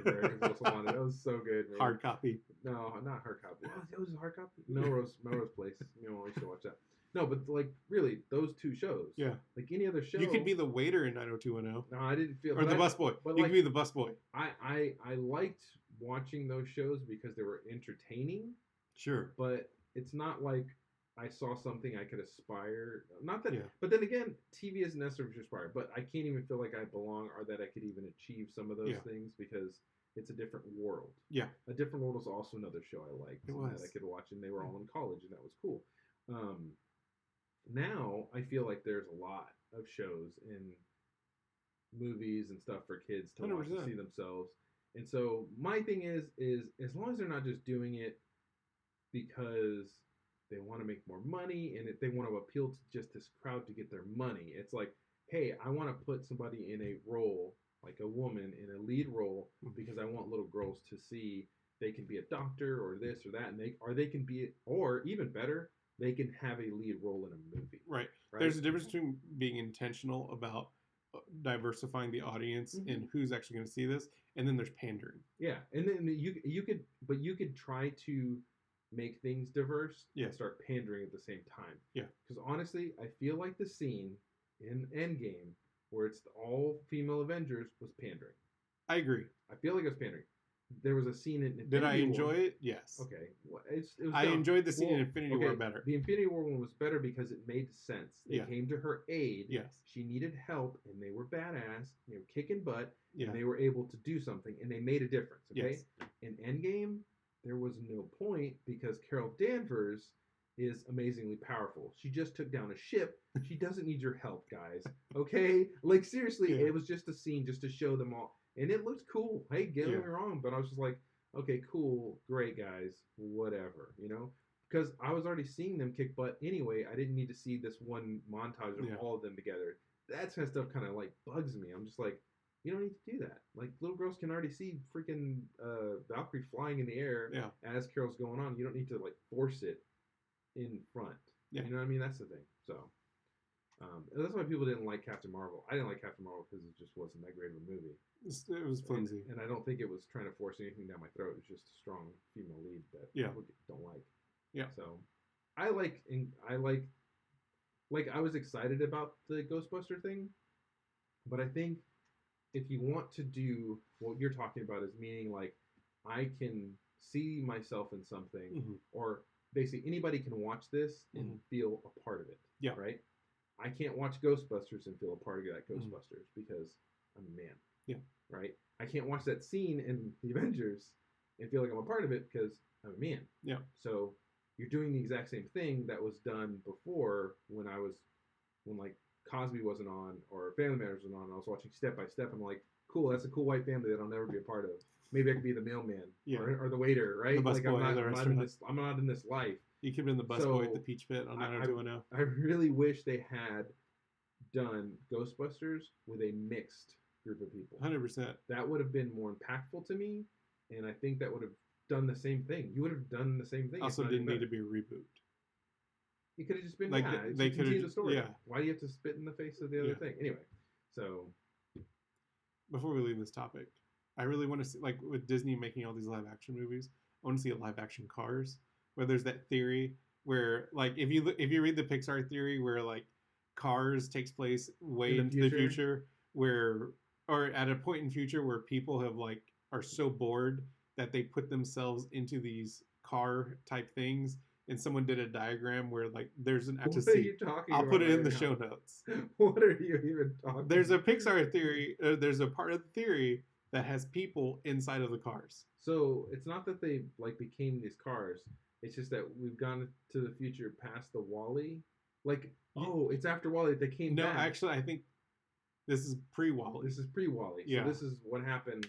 S1: America's Most Wanted. That was so good, man.
S2: Hard copy.
S1: No, not hard copy. It was a hard copy. Melrose Place. I used to watch that. No, but like really, those 2 shows.
S2: Yeah.
S1: Like any other show.
S2: You could be the waiter in 90210.
S1: No, I didn't feel.
S2: Or the busboy. You could be the busboy.
S1: I liked watching those shows because they were entertaining.
S2: Sure.
S1: But it's not like I saw something I could aspire. Not that, but then again, TV isn't necessarily to aspire. But I can't even feel like I belong or that I could even achieve some of those things because it's a different world. Yeah, A Different World was also another show I liked that I could watch, and they were all in college, and that was cool. Now I feel like there's a lot of shows in movies and stuff for kids to 100%. Watch and see themselves. And so my thing is as long as they're not just doing it because they want to make more money and they want to appeal to just this crowd to get their money. It's like, hey, I want to put somebody in a role, like a woman in a lead role, because I want little girls to see they can be a doctor or this or that, and they can be, or even better, they can have a lead role in a movie. Right.
S2: There's a difference between being intentional about diversifying the audience and who's actually going to see this, and then there's pandering.
S1: Yeah, and then you could try to make things diverse and start pandering at the same time. Yeah. Because honestly, I feel like the scene in Endgame where it's all female Avengers was pandering.
S2: I agree.
S1: I feel like it was pandering. There was a scene in Infinity
S2: Did I enjoy
S1: War.
S2: it? Yes.
S1: Okay. Well, it was
S2: I enjoyed the scene in Infinity War better.
S1: The Infinity War one was better because it made sense. They came to her aid.
S2: Yes.
S1: She needed help, and they were badass. They were kicking butt, and they were able to do something, and they made a difference. Okay. Yes. In Endgame, there was no point because Carol Danvers is amazingly powerful. She just took down a ship. She doesn't need your help, guys. Okay? Like, seriously,
S2: Yeah.
S1: it was just a scene just to show them all. And it looked cool. Hey, get me wrong. But I was just like, okay, cool, great, guys, whatever, you know? Because I was already seeing them kick butt anyway. I didn't need to see this one montage of all of them together. That kind of stuff kind of, like, bugs me. I'm just like, you don't need to do that. Like, little girls can already see freaking Valkyrie flying in the air as Carol's going on. You don't need to, like, force it in front. You know what I mean? That's the thing. So, that's why people didn't like Captain Marvel. I didn't like Captain Marvel because it just wasn't that great of a movie.
S2: It was flimsy.
S1: And I don't think it was trying to force anything down my throat. It was just a strong female lead that people don't like.
S2: Yeah.
S1: So, I was excited about the Ghostbuster thing, but I think if you want to do what you're talking about is meaning like I can see myself in something or basically anybody can watch this and feel a part of it. Yeah. Right? I can't watch Ghostbusters and feel a part of that Ghostbusters because I'm a man.
S2: Yeah.
S1: Right? I can't watch that scene in The Avengers and feel like I'm a part of it because I'm a man.
S2: Yeah.
S1: So you're doing the exact same thing that was done before when like Cosby wasn't on or Family Matters wasn't on. I was watching Step by Step. I'm like, cool, that's a cool white family that I'll never be a part of. Maybe I could be the mailman or the waiter, right?
S2: The busboy,
S1: I'm not in this life.
S2: You could have been the busboy at the Peach Pit on 90210.
S1: I really wish they had done Ghostbusters with a mixed group of people.
S2: 100%.
S1: That would have been more impactful to me, and I think that would have done the same thing. You would have done the same thing.
S2: Also, didn't need to be a reboot.
S1: It could have just been
S2: like they could have
S1: the story. Yeah. Why do you have to spit in the face of the other thing? Anyway, so
S2: before we leave this topic, I really want to see, like with Disney making all these live action movies, I want to see a live action Cars where there's that theory where like if you read the Pixar theory where like Cars takes place way into the future where or at a point in future where people have like are so bored that they put themselves into these car type things. And someone did a diagram where, like, there's an
S1: What are you talking
S2: I'll
S1: about
S2: put it in
S1: right
S2: the
S1: now?
S2: show notes.
S1: What are you even talking
S2: There's a Pixar theory. There's a part of the theory that has people inside of the cars.
S1: So it's not that they, like, became these cars. It's just that we've gone to the future past the WALL-E. Like, it's after WALL-E they came back.
S2: No, actually, I think this is pre-WALL-E.
S1: This is pre-WALL-E.
S2: Yeah.
S1: So this is what happened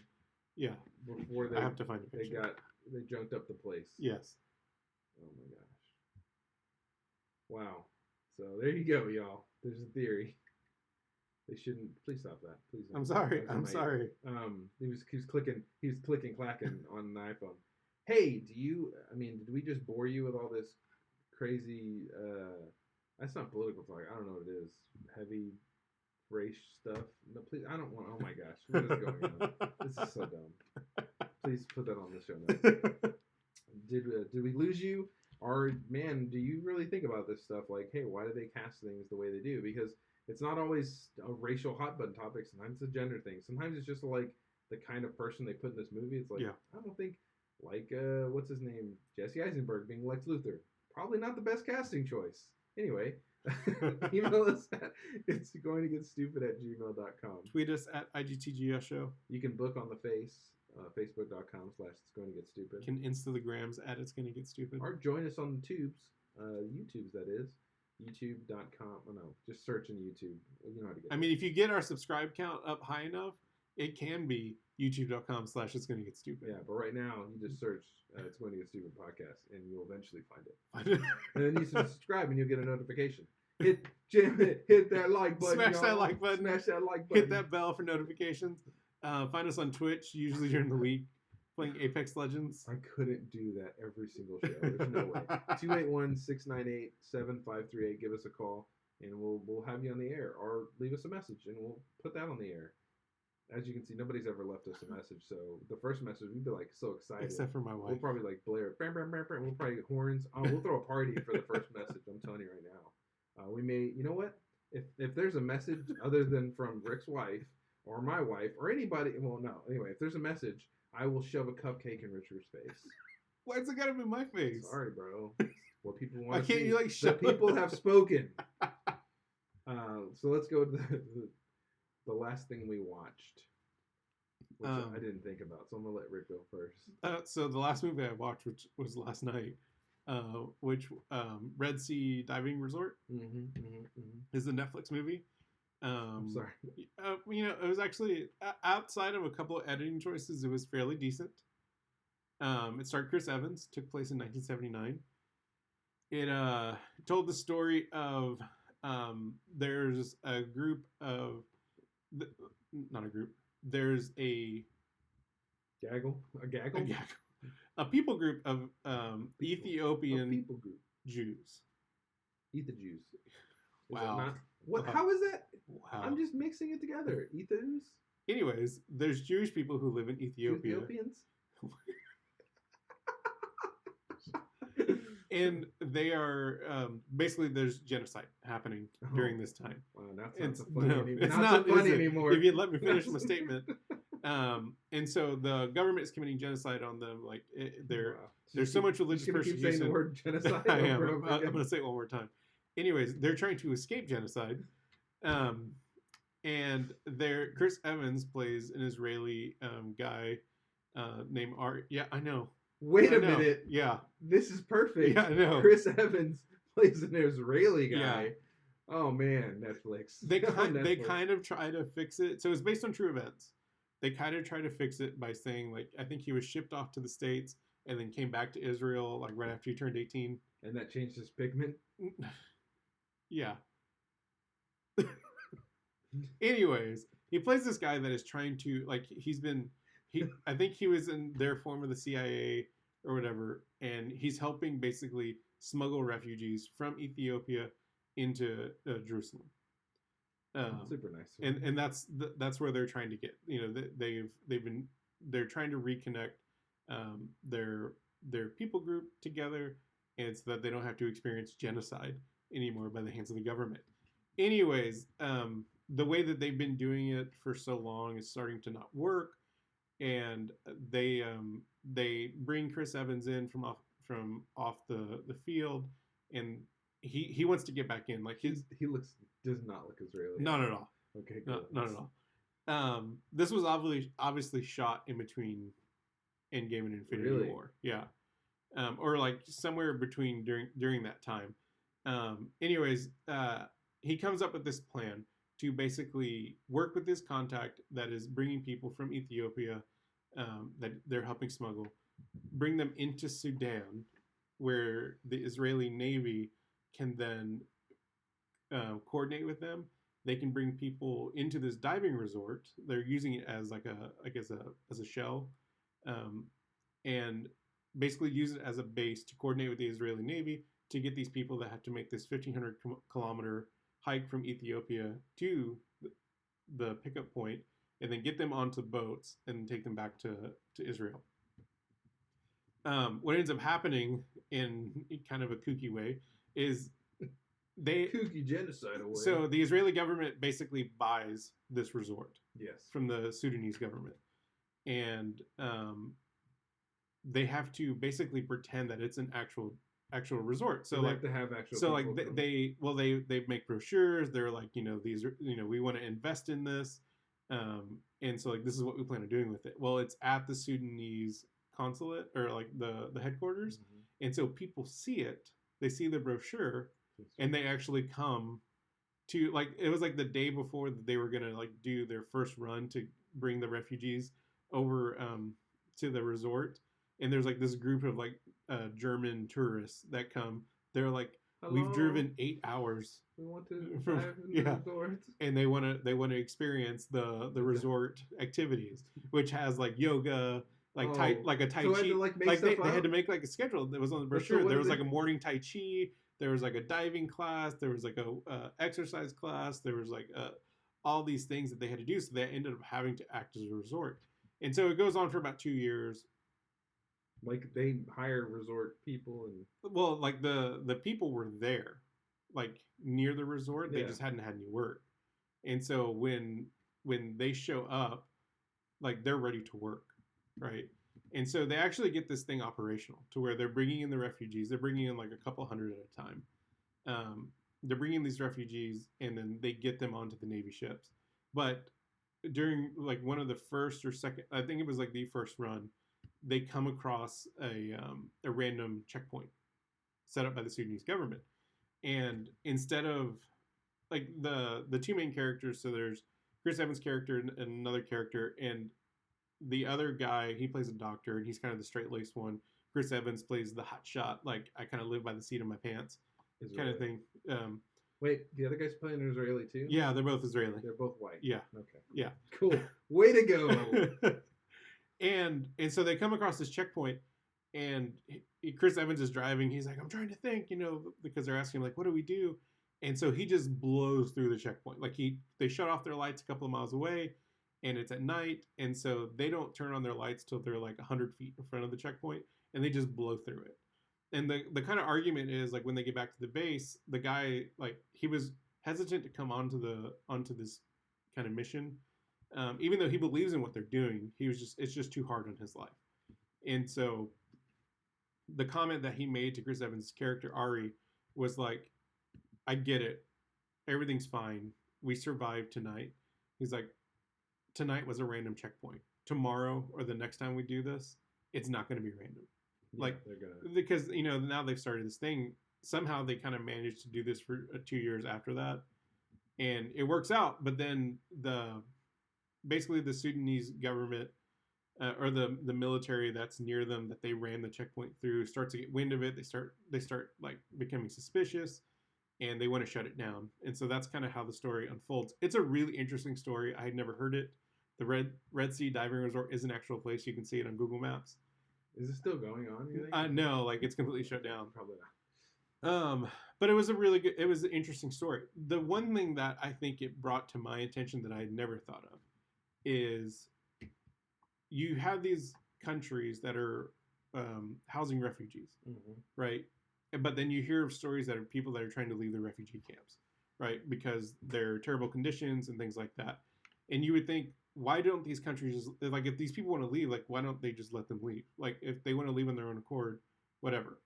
S1: before
S2: I have to find a picture.
S1: They junked up the place.
S2: Yes.
S1: Oh my gosh. Wow. So there you go, y'all. There's a theory. They shouldn't. Please stop that. Please.
S2: I'm sorry. I'm sorry.
S1: He was clicking. He was clicking clacking on an iPhone. Hey, did we just bore you with all this crazy? That's not political talk. I don't know what it is. Heavy race stuff. No, please. I don't want. Oh my gosh. What is going on? This is so dumb. Please put that on the show notes. Did we lose you? Or, man, do you really think about this stuff? Like, hey, why do they cast things the way they do? Because it's not always a racial hot button topic. Sometimes it's a gender thing. Sometimes it's just like the kind of person they put in this movie. It's like, I don't think, like, what's his name? Jesse Eisenberg being Lex Luthor. Probably not the best casting choice. Anyway, email us at itsgoingtogetstupid@gmail.com.
S2: Tweet us at IGTGS Show.
S1: You can book on the face. Facebook.com/itsgoingtogetstupid.
S2: You can Insta the grams at It's Gonna Get Stupid.
S1: Or join us on the tubes. YouTubes, that is. YouTube.com. Oh, no, just search in YouTube. You know how to get
S2: I mean, if you get our subscribe count up high enough, it can be youtube.com/It's Gonna Get Stupid.
S1: Yeah, but right now, you just search It's Going to Get Stupid podcast, and you'll eventually find it. And then you subscribe, and you'll get a notification. Hit that like button.
S2: Smash that like button.
S1: Smash that like button.
S2: Hit that bell for notifications. Find us on Twitch, usually during the week, playing Apex Legends.
S1: I couldn't do that every single show. There's no way. 281-698-7538. Give us a call, and we'll have you on the air. Or leave us a message, and we'll put that on the air. As you can see, nobody's ever left us a message. So the first message, we'd be like so excited.
S2: Except for my wife.
S1: We'll probably like blare. Bam, bam, bam, bam. We'll probably get horns. We'll throw a party for the first message. I'm telling you right now. We may, you know what? If there's a message other than from Rick's wife, or my wife, or anybody, well, no. Anyway, if there's a message, I will shove a cupcake in Richard's face.
S2: Why is it gotta be my face?
S1: Sorry, bro. What people want to see.
S2: Why can't you, like, shove
S1: The people have spoken. So let's go to the last thing we watched, which I didn't think about. So I'm going to let Rick go first.
S2: So the last movie I watched, which was last night, which Red Sea Diving Resort is the Netflix movie.
S1: I'm sorry.
S2: It was actually outside of a couple of editing choices, it was fairly decent. It starred Chris Evans, took place in 1979. It told the story of there's a group of not a group. There's a
S1: gaggle,
S2: a people group of Ethiopian
S1: people group.
S2: Jews.
S1: Eat the Jews.
S2: Wow.
S1: What?
S2: Wow.
S1: How is that?
S2: Wow.
S1: I'm just mixing it together. Ethos.
S2: Anyways, there's Jewish people who live in Ethiopia.
S1: Ethiopians.
S2: And they are basically there's genocide happening during this time.
S1: Wow, that's not funny anymore.
S2: It's not funny anymore. If you let me finish my statement. And so the government is committing genocide on them. Like there's so much religious persecution.
S1: Keep saying the word genocide.
S2: I am. I'm going to say it one more time. Anyways, they're trying to escape genocide. And Chris Evans plays an Israeli guy named Art. Yeah, I know.
S1: Wait a minute.
S2: Yeah.
S1: This is perfect.
S2: Yeah, I know.
S1: Chris Evans plays an Israeli guy.
S2: Yeah.
S1: Oh man, Netflix.
S2: They kind of try to fix it. So it's based on true events. They kind of try to fix it by saying, like, I think he was shipped off to the States and then came back to Israel like right after he turned 18.
S1: And that changed his pigment?
S2: Yeah. Anyways, he plays this guy that is trying to, like, I think he was in their form of the CIA or whatever, and he's helping basically smuggle refugees from Ethiopia into Jerusalem.
S1: Super nice.
S2: And that's where they're trying to get. They're trying to reconnect their people group together, and so that they don't have to experience genocide anymore by the hands of the government. Anyways, the way that they've been doing it for so long is starting to not work. And they bring Chris Evans in from off the field, and he wants to get back in. Like
S1: he does not look Israeli.
S2: Not at all.
S1: Okay, cool.
S2: Not at all. This was obviously shot in between Endgame and Infinity War. Yeah, or like somewhere between during that time. Anyways, he comes up with this plan to basically work with this contact that is bringing people from Ethiopia that they're helping smuggle, bring them into Sudan, where the Israeli Navy can then coordinate with them. They can bring people into this diving resort. They're using it as as a shell, and basically use it as a base to coordinate with the Israeli Navy to get these people that have to make this 1,500 kilometer hike from Ethiopia to the pickup point, and then get them onto boats and take them back to Israel. What ends up happening in kind of a kooky way is
S1: kooky genocide away.
S2: So the Israeli government basically buys this resort,
S1: yes,
S2: from the Sudanese government, and they have to basically pretend that it's an actual resort. So
S1: they have to have actual.
S2: So like they make brochures. They're like, these are, we want to invest in this, and so like this is what we plan on doing with it. Well, it's at the Sudanese consulate, or like the headquarters, and so people see it. They see the brochure, and they actually come to, like, it was like the day before that they were gonna like do their first run to bring the refugees over to the resort. And there's like this group of like German tourists that come. They're like, hello, we've driven 8 hours.
S1: We want to dive in the resort.
S2: And they want to experience the resort activities, which has like yoga, like a tai chi. They had to make like a schedule that was on the brochure. So there was like a morning tai chi. There was like a diving class. There was like a exercise class. There was like all these things that they had to do. So they ended up having to act as a resort. And so it goes on for about 2 years.
S1: Like they hire resort people, and
S2: well, like the people were there, like near the resort. They just hadn't had any work, and so when they show up, like they're ready to work, right? And so they actually get this thing operational to where they're bringing in the refugees. They're bringing in like a couple hundred at a time. They're bringing these refugees, and then they get them onto the Navy ships. But during like one of the first or second, I think it was like the first run, they come across a random checkpoint, set up by the Sudanese government. And instead of like the two main characters, so there's Chris Evans' character and another character, and the other guy, he plays a doctor, and he's kind of the straight-laced one. Chris Evans plays the hot shot, like I kind of live by the seat of my pants kind of thing.
S1: Wait, the other guy's playing an Israeli too?
S2: Yeah, they're both Israeli.
S1: They're both white.
S2: Yeah.
S1: Okay.
S2: Yeah.
S1: Cool. Way to go.
S2: and so they come across this checkpoint, and Chris Evans is driving. He's like, I'm trying to think, because they're asking him, like, what do we do? And so he just blows through the checkpoint. Like they shut off their lights a couple of miles away, and it's at night, and so they don't turn on their lights till they're like 100 feet in front of the checkpoint, and they just blow through it. And the kind of argument is, like, when they get back to the base, the guy, like, he was hesitant to come onto this kind of mission, even though he believes in what they're doing. It's just too hard on his life. And so the comment that he made to Chris Evans' character Ari was like, I get it, everything's fine, we survived tonight. He's like, tonight was a random checkpoint. Tomorrow or the next time we do this, it's not going to be random.
S1: Yeah,
S2: like
S1: they're gonna...
S2: because now they've started this thing. Somehow they kind of managed to do this for 2 years after that, and it works out. But then basically the Sudanese government or the military that's near them that they ran the checkpoint through starts to get wind of it. They start like becoming suspicious, and they want to shut it down. And so that's kind of how the story unfolds. It's a really interesting story. I had never heard it. The Red Sea Diving Resort is an actual place. You can see it on Google Maps.
S1: Is it still going on, you think?
S2: No, like it's completely shut down.
S1: Probably not.
S2: But it was an interesting story. The one thing that I think it brought to my attention that I had never thought of is you have these countries that are housing refugees, right? But then you hear of stories that are people that are trying to leave the refugee camps, right? Because they're terrible conditions and things like that. And you would think, why don't these countries, like, if these people want to leave, like, why don't they just let them leave? Like, if they want to leave on their own accord, whatever.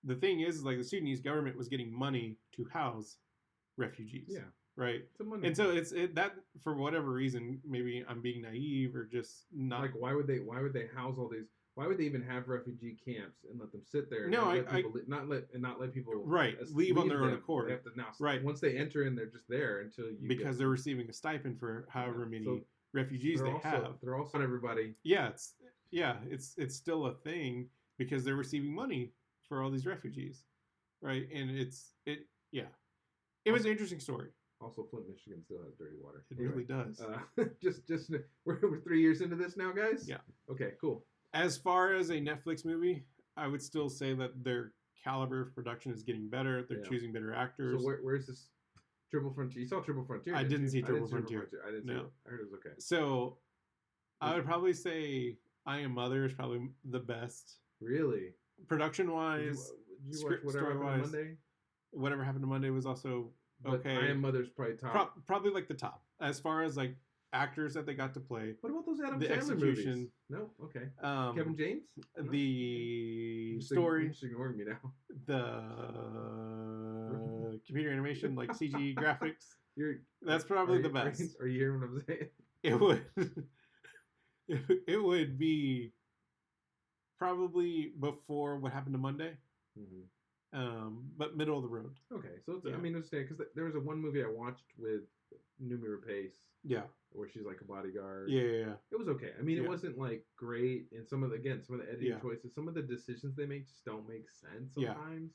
S2: The thing is, like, the Sudanese government was getting money to house refugees.
S1: Yeah.
S2: Right?
S1: It's a money.
S2: And so that, for whatever reason, maybe I'm being naive or just not.
S1: Like, why would they house all these? Why would they even have refugee camps and let them sit there? And
S2: No,
S1: not let people
S2: leave on their own accord.
S1: They have to now.
S2: Right.
S1: Once they enter in, they're just there until you
S2: because they're receiving a stipend for however many refugees they have.
S1: They're also everybody.
S2: Yeah, it's still a thing because they're receiving money for all these refugees, right? And it was an interesting story.
S1: Also, Flint, Michigan still has dirty water.
S2: It really does.
S1: Just we're 3 years into this now, guys.
S2: Yeah.
S1: Okay. Cool.
S2: As far as a Netflix movie, I would still say that their caliber of production is getting better. They're choosing better actors.
S1: So where's this Triple Frontier? You saw Triple Frontier?
S2: I didn't see Triple Frontier.
S1: I didn't see it. I heard it was okay.
S2: So I would probably say I Am Mother is probably the best.
S1: Really?
S2: Production-wise,
S1: did you watch Whatever Happened to Monday?
S2: Whatever Happened to Monday was also okay.
S1: I Am Mother's probably top.
S2: Probably like the top. As far as like actors that they got to play.
S1: What about those Adam Sandler movies? No? Okay. Kevin James?
S2: The story.
S1: You're ignoring me now.
S2: The computer animation, like CG graphics. That's probably the best.
S1: Are you hearing what I'm saying?
S2: It would be probably before What Happened to Monday. But middle of the road.
S1: Okay, so it's, I mean, understand because there was one movie I watched with Noomi Rapace.
S2: Yeah.
S1: Where she's like a bodyguard.
S2: Yeah.
S1: It was okay. I mean, it wasn't like great, and some of the editing choices, some of the decisions they make just don't make sense sometimes.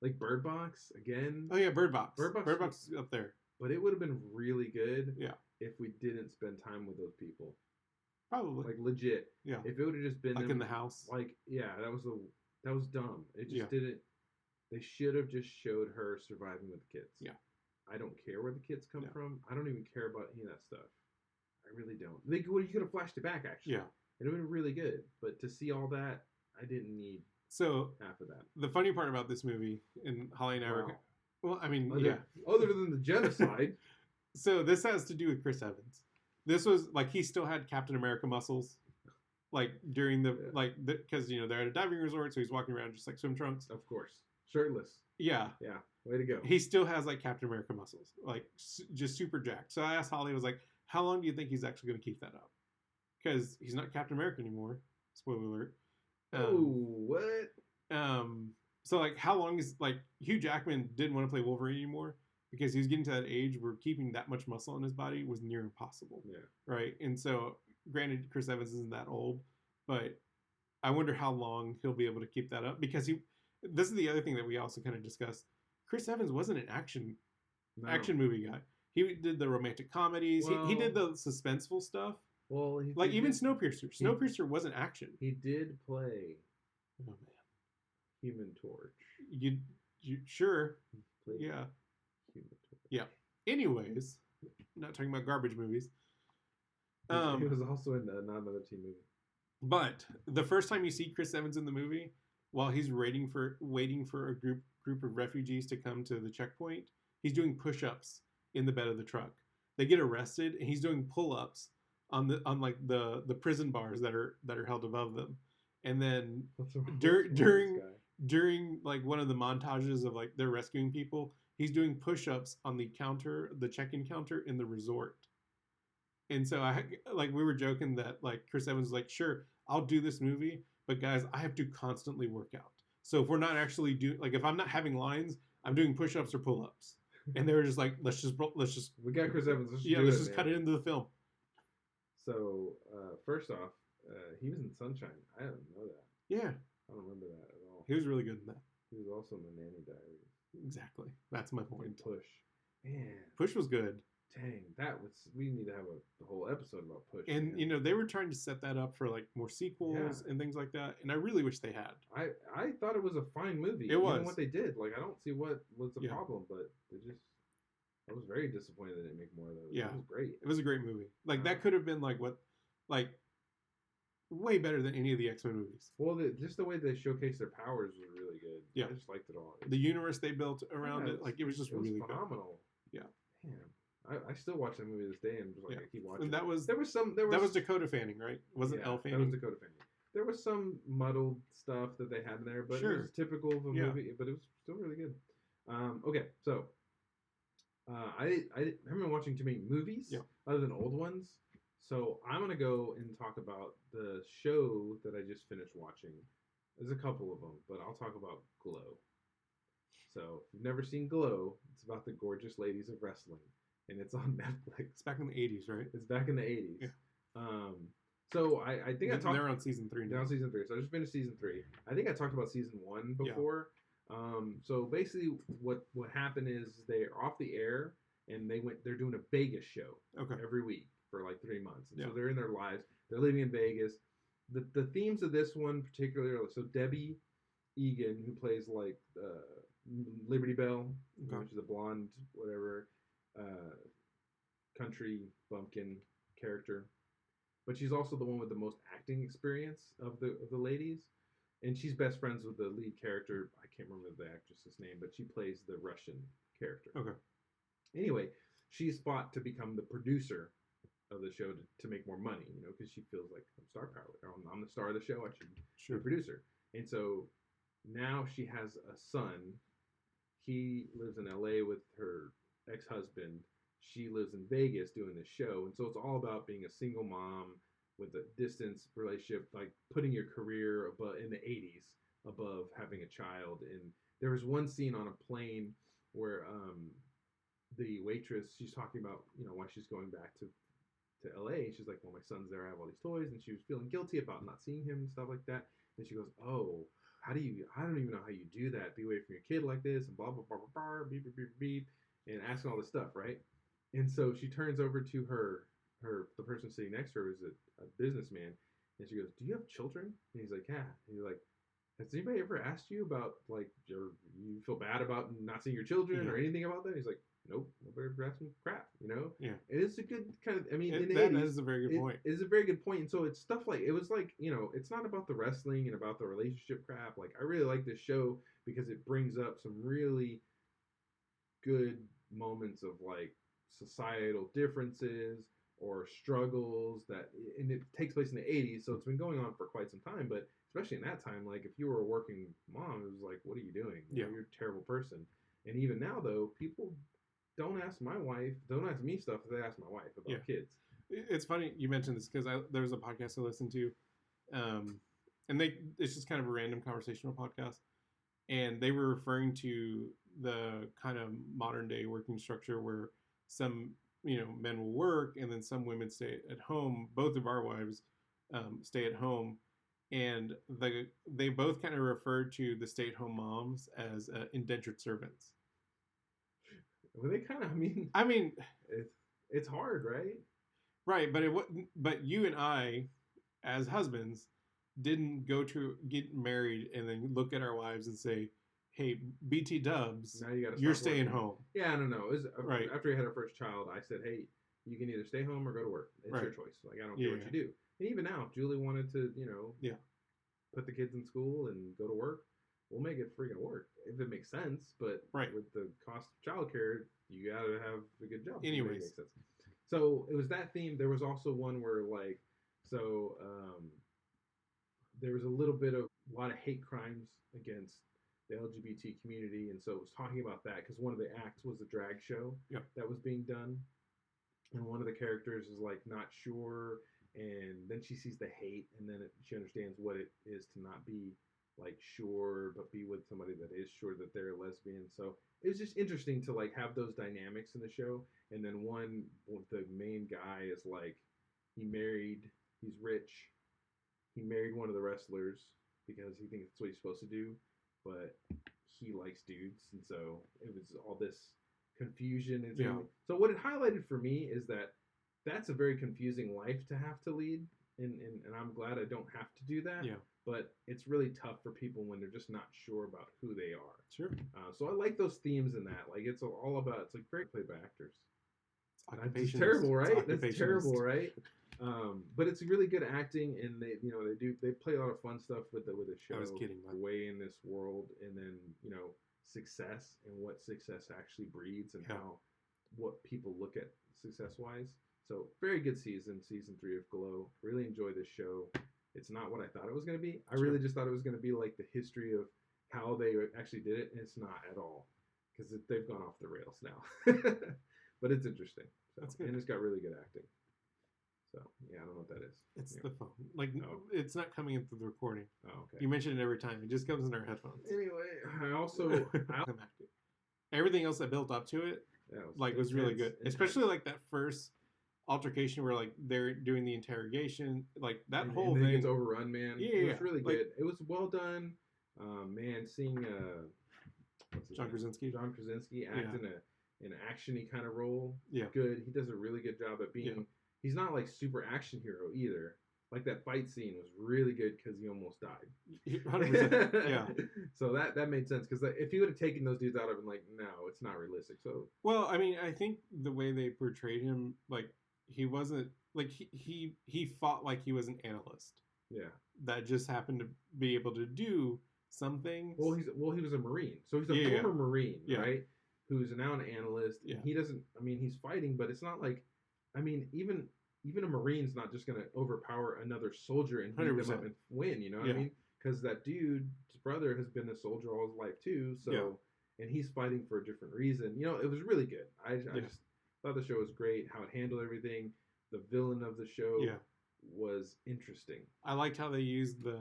S1: Like Bird Box again.
S2: Oh yeah, Bird Box. Bird Box is up there.
S1: But it would have been really good.
S2: Yeah.
S1: If we didn't spend time with those people.
S2: Probably.
S1: Like legit.
S2: Yeah.
S1: If it would have just been
S2: like in the house.
S1: Like that was dumb. It just didn't. They should have just showed her surviving with the kids.
S2: Yeah.
S1: I don't care where the kids come from. I don't even care about any of that stuff. I really don't. You could have flashed it back, actually.
S2: Yeah.
S1: It would have been really good. But to see all that, I didn't need half of that.
S2: The funny part about this movie, and Holly and I were... Well, I mean,
S1: Other than the genocide.
S2: So this has to do with Chris Evans. This was, like, he still had Captain America muscles. Like, during because, they're at a diving resort, so he's walking around just like swim trunks.
S1: Of course. Shirtless.
S2: Yeah.
S1: Yeah. Way to go.
S2: He still has, like, Captain America muscles. Like, just super jacked. So I asked Holly, I was like, how long do you think he's actually going to keep that up? Because he's not Captain America anymore. Spoiler alert.
S1: What?
S2: So like, how long is like Hugh Jackman didn't want to play Wolverine anymore because he was getting to that age where keeping that much muscle in his body was near impossible.
S1: Yeah.
S2: Right. And so, granted, Chris Evans isn't that old, but I wonder how long he'll be able to keep that up because he. This is the other thing that we also kind of discussed. Chris Evans wasn't an action movie guy. He did the romantic comedies.
S1: Well,
S2: he did the suspenseful stuff.
S1: Well,
S2: like even Snowpiercer. Snowpiercer wasn't action.
S1: He did play.
S2: Oh man.
S1: Human Torch.
S2: You sure? Yeah.
S1: Human Torch.
S2: Yeah. Anyways, not talking about garbage movies.
S1: He was also in another teen movie.
S2: But the first time you see Chris Evans in the movie, while he's waiting for a group of refugees to come to the checkpoint, he's doing push-ups in the bed of the truck. They get arrested, and he's doing pull-ups on the prison bars that are held above them. And then during like one of the montages of like they're rescuing people, he's doing push-ups on the check-in counter in the resort. And so we were joking that like Chris Evans was like, sure, I'll do this movie, but guys, I have to constantly work out. So if we're not actually if I'm not having lines, I'm doing push-ups or pull-ups. And they were just like, let's just
S1: we got Chris Evans.
S2: Let's just cut it into the film.
S1: So first off, he was in Sunshine. I didn't know that.
S2: Yeah,
S1: I don't remember that at all.
S2: He was really good in that.
S1: He was also in the Nanny Diaries.
S2: Exactly. That's my point.
S1: And Push. Man.
S2: Push was good.
S1: Dang, we need to have a whole episode about Push.
S2: And
S1: man.
S2: They were trying to set that up for like more sequels and things like that. And I really wish they had.
S1: I thought it was a fine movie.
S2: It was.
S1: Even what they did. Like I don't see what was the problem, but I was very disappointed they didn't make more of those.
S2: Yeah.
S1: It was great.
S2: It was a great movie. Like that could have been way better than any of the X-Men movies.
S1: Well, just the way they showcased their powers was really good.
S2: Yeah.
S1: I just liked it all.
S2: The universe they built around it, like it was just really
S1: phenomenal.
S2: Good. Yeah.
S1: Man. I still watch that movie this day and just like I keep watching.
S2: And that was Dakota Fanning, right? Wasn't Elle Fanning?
S1: That was Dakota Fanning. There was some muddled stuff that they had in there, but it was typical of a movie. But it was still really good. Okay, so I haven't been watching too many movies other than old ones. So I'm gonna go and talk about the show that I just finished watching. There's a couple of them, but I'll talk about Glow. So if you've never seen Glow, it's about the gorgeous ladies of wrestling, and it's on Netflix.
S2: It's back in the 80s, right?
S1: It's back in the 80s.
S2: Yeah.
S1: So I think
S2: they're on season 3 now.
S1: They're on season 3. So I just finished season 3. I think I talked about season 1 before. Yeah. So basically, what happened is they're off the air, and they're doing a Vegas show every week for like 3 months. And so they're in their lives. They're living in Vegas. The themes of this one particularly, so Debbie Egan, who plays like Liberty Bell, which is a blonde, whatever, country bumpkin character. But she's also the one with the most acting experience of the ladies. And she's best friends with the lead character. I can't remember the actress's name, but she plays the Russian character. Okay. Anyway, she's fought to become the producer of the show to make more money, because she feels like I'm star power. I'm the star of the show. I should be a producer. And so now she has a son. He lives in LA with her ex-husband. She lives in Vegas doing this show. And so it's all about being a single mom with a distance relationship, like putting your career in the 80s above having a child. And there was one scene on a plane where the waitress, she's talking about, why she's going back to LA. And she's like, well, my son's there. I have all these toys. And she was feeling guilty about not seeing him and stuff like that. And she goes, oh, I don't even know how you do that. Be away from your kid like this and blah, blah, blah, blah, blah, beep, beep, beep, beep, and asking all this stuff, right? And so she turns over to the person sitting next to her is a businessman. And she goes, do you have children? And he's like, yeah. And he's like, has anybody ever asked you about, like, you feel bad about not seeing your children or anything about that? He's like, nope, nobody ever asked me crap, Yeah. And it's a good kind of, in the 80s,
S2: that is a very good point.
S1: It is a very good point. And so it's stuff like, it was like, it's not about the wrestling and about the relationship crap. Like, I really like this show because it brings up some really good moments of, like, societal differences or struggles and it takes place in the 80s, so it's been going on for quite some time, but especially in that time, like, if you were a working mom, it was like, what are you doing? You're a terrible person. And even now, though, people don't ask me stuff, they ask my wife about kids.
S2: It's funny you mentioned this because there was a podcast I listened to, and it's just kind of a random conversational podcast, and they were referring to the kind of modern day working structure where some men will work and then some women stay at home. Both of our wives stay at home, and they both kind of referred to the stay-at-home moms as indentured servants.
S1: Well, they kind of,
S2: I mean,
S1: it's hard, right?
S2: Right, but you and I, as husbands, didn't go to get married and then look at our wives and say, "Hey, BT Dubs,
S1: now
S2: you're staying home."
S1: Yeah, I don't know.
S2: Right.
S1: After we had our first child, I said, "Hey, you can either stay home or go to work. It's
S2: Right.
S1: your choice. Like, I don't care what you do." And even now, if Julie wanted to, put the kids in school and go to work, we'll make it freaking work if it makes sense. But with the cost of childcare, you gotta have a good job.
S2: Anyways,
S1: makes sense. So it was that theme. There was also one where there was a lot of hate crimes against the LGBT community, and so it was talking about that because one of the acts was a drag show that was being done, and one of the characters is like not sure, and then she sees the hate, and then she understands what it is to not be like sure, but be with somebody that is sure that they're a lesbian. So it was just interesting to like have those dynamics in the show. And then the main guy is like, he's rich, he married one of the wrestlers because he thinks that's what he's supposed to do, but he likes dudes, and so it was all this confusion. And so what it highlighted for me is that that's a very confusing life to have to lead, and I'm glad I don't have to do that.
S2: Yeah.
S1: But it's really tough for people when they're just not sure about who they are.
S2: Sure.
S1: So I like those themes in that. Like it's all about. It's like very played by actors.
S2: It's
S1: terrible, right? That's terrible, right? But it's really good acting, and they play a lot of fun stuff with the show.
S2: I was kidding.
S1: Way in this world, and then success and what success actually breeds, and what people look at success wise. So very good season 3 of Glow. Really enjoy this show. It's not what I thought it was going to be. I really just thought it was going to be like the history of how they actually did it, and it's not at all because they've gone off the rails now. But it's interesting. So, that's good. And it's got really good acting. So yeah, I don't know what that is.
S2: It's the phone. Like it's not coming into the recording.
S1: Oh, okay.
S2: You mention it every time. It just comes in our headphones.
S1: Anyway, I also
S2: everything else that built up to it, was really good. Especially like that first altercation where like they're doing the interrogation, like that whole thing
S1: gets overrun, man. It was really good. It was well done. Man, seeing
S2: John Krasinski
S1: act in an action-y kind of role.
S2: Yeah.
S1: Good. He does a really good job at being he's not like super action hero either. Like that fight scene was really good because he almost died.
S2: 100%. Yeah.
S1: So that made sense because if he would have taken those dudes out, I'd been like, no, it's not realistic. So
S2: well, I mean, I think the way they portrayed him, like he wasn't like he fought like he was an analyst.
S1: Yeah.
S2: That just happened to be able to do some things.
S1: Well, he was a Marine, so he's a former Marine, right? Who's now an analyst. Yeah. He doesn't. I mean, he's fighting, but it's not like. I mean, even a Marine's not just going to overpower another soldier and beat them up and win. You know what I mean? Because that dude's brother has been a soldier all his life too. So, and he's fighting for a different reason. It was really good. I just thought the show was great. How it handled everything. The villain of the show was interesting.
S2: I liked how they used the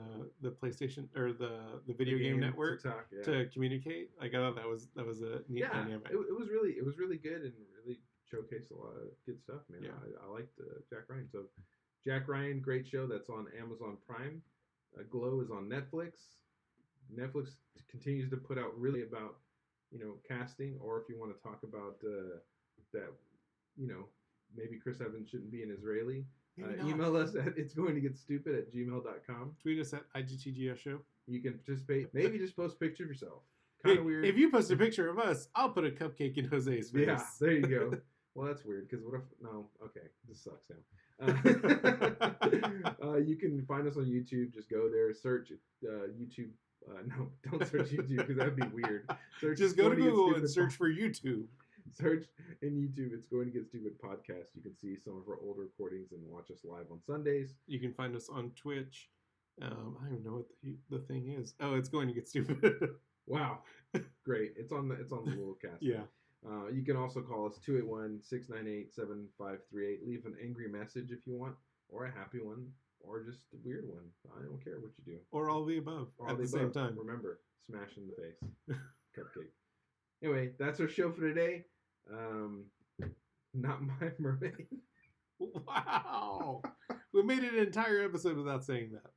S2: PlayStation or the video game network to communicate. Like I thought that was a neat dynamic.
S1: It was really good and really showcased a lot of good stuff, man. Yeah. I liked Jack Ryan. So Jack Ryan, great show. That's on Amazon Prime. Glow is on Netflix. Netflix continues to put out really about casting, or if you want to talk about that maybe Chris Evans shouldn't be an Israeli. Email us at itsgoingtogetstupid@gmail.com.
S2: Tweet us at IGTGS show.
S1: You can participate. Maybe just post a picture of yourself. Kind of weird.
S2: If you post a picture of us, I'll put a cupcake in Jose's face.
S1: Yeah, there you go. Well, that's weird because what if? No, okay, this sucks now. You can find us on YouTube. Just go there, search YouTube. No, don't search YouTube because that'd be weird.
S2: Just go to Google and search for YouTube.
S1: Search in YouTube. It's Going to Get Stupid podcast. You can see some of our old recordings and watch us live on Sundays.
S2: You can find us on Twitch. I don't even know what the thing is. Oh, it's Going to Get Stupid.
S1: Wow, great! It's on the little cast.
S2: Yeah.
S1: You can also call us 281-698-7538. Leave an angry message if you want, or a happy one. or just a weird one. I don't care what you do.
S2: Or all the above
S1: Or
S2: at the same time.
S1: Remember, smash in the face. Cupcake. Anyway, that's our show for today. Not my mermaid.
S2: Wow. We made an entire episode without saying that.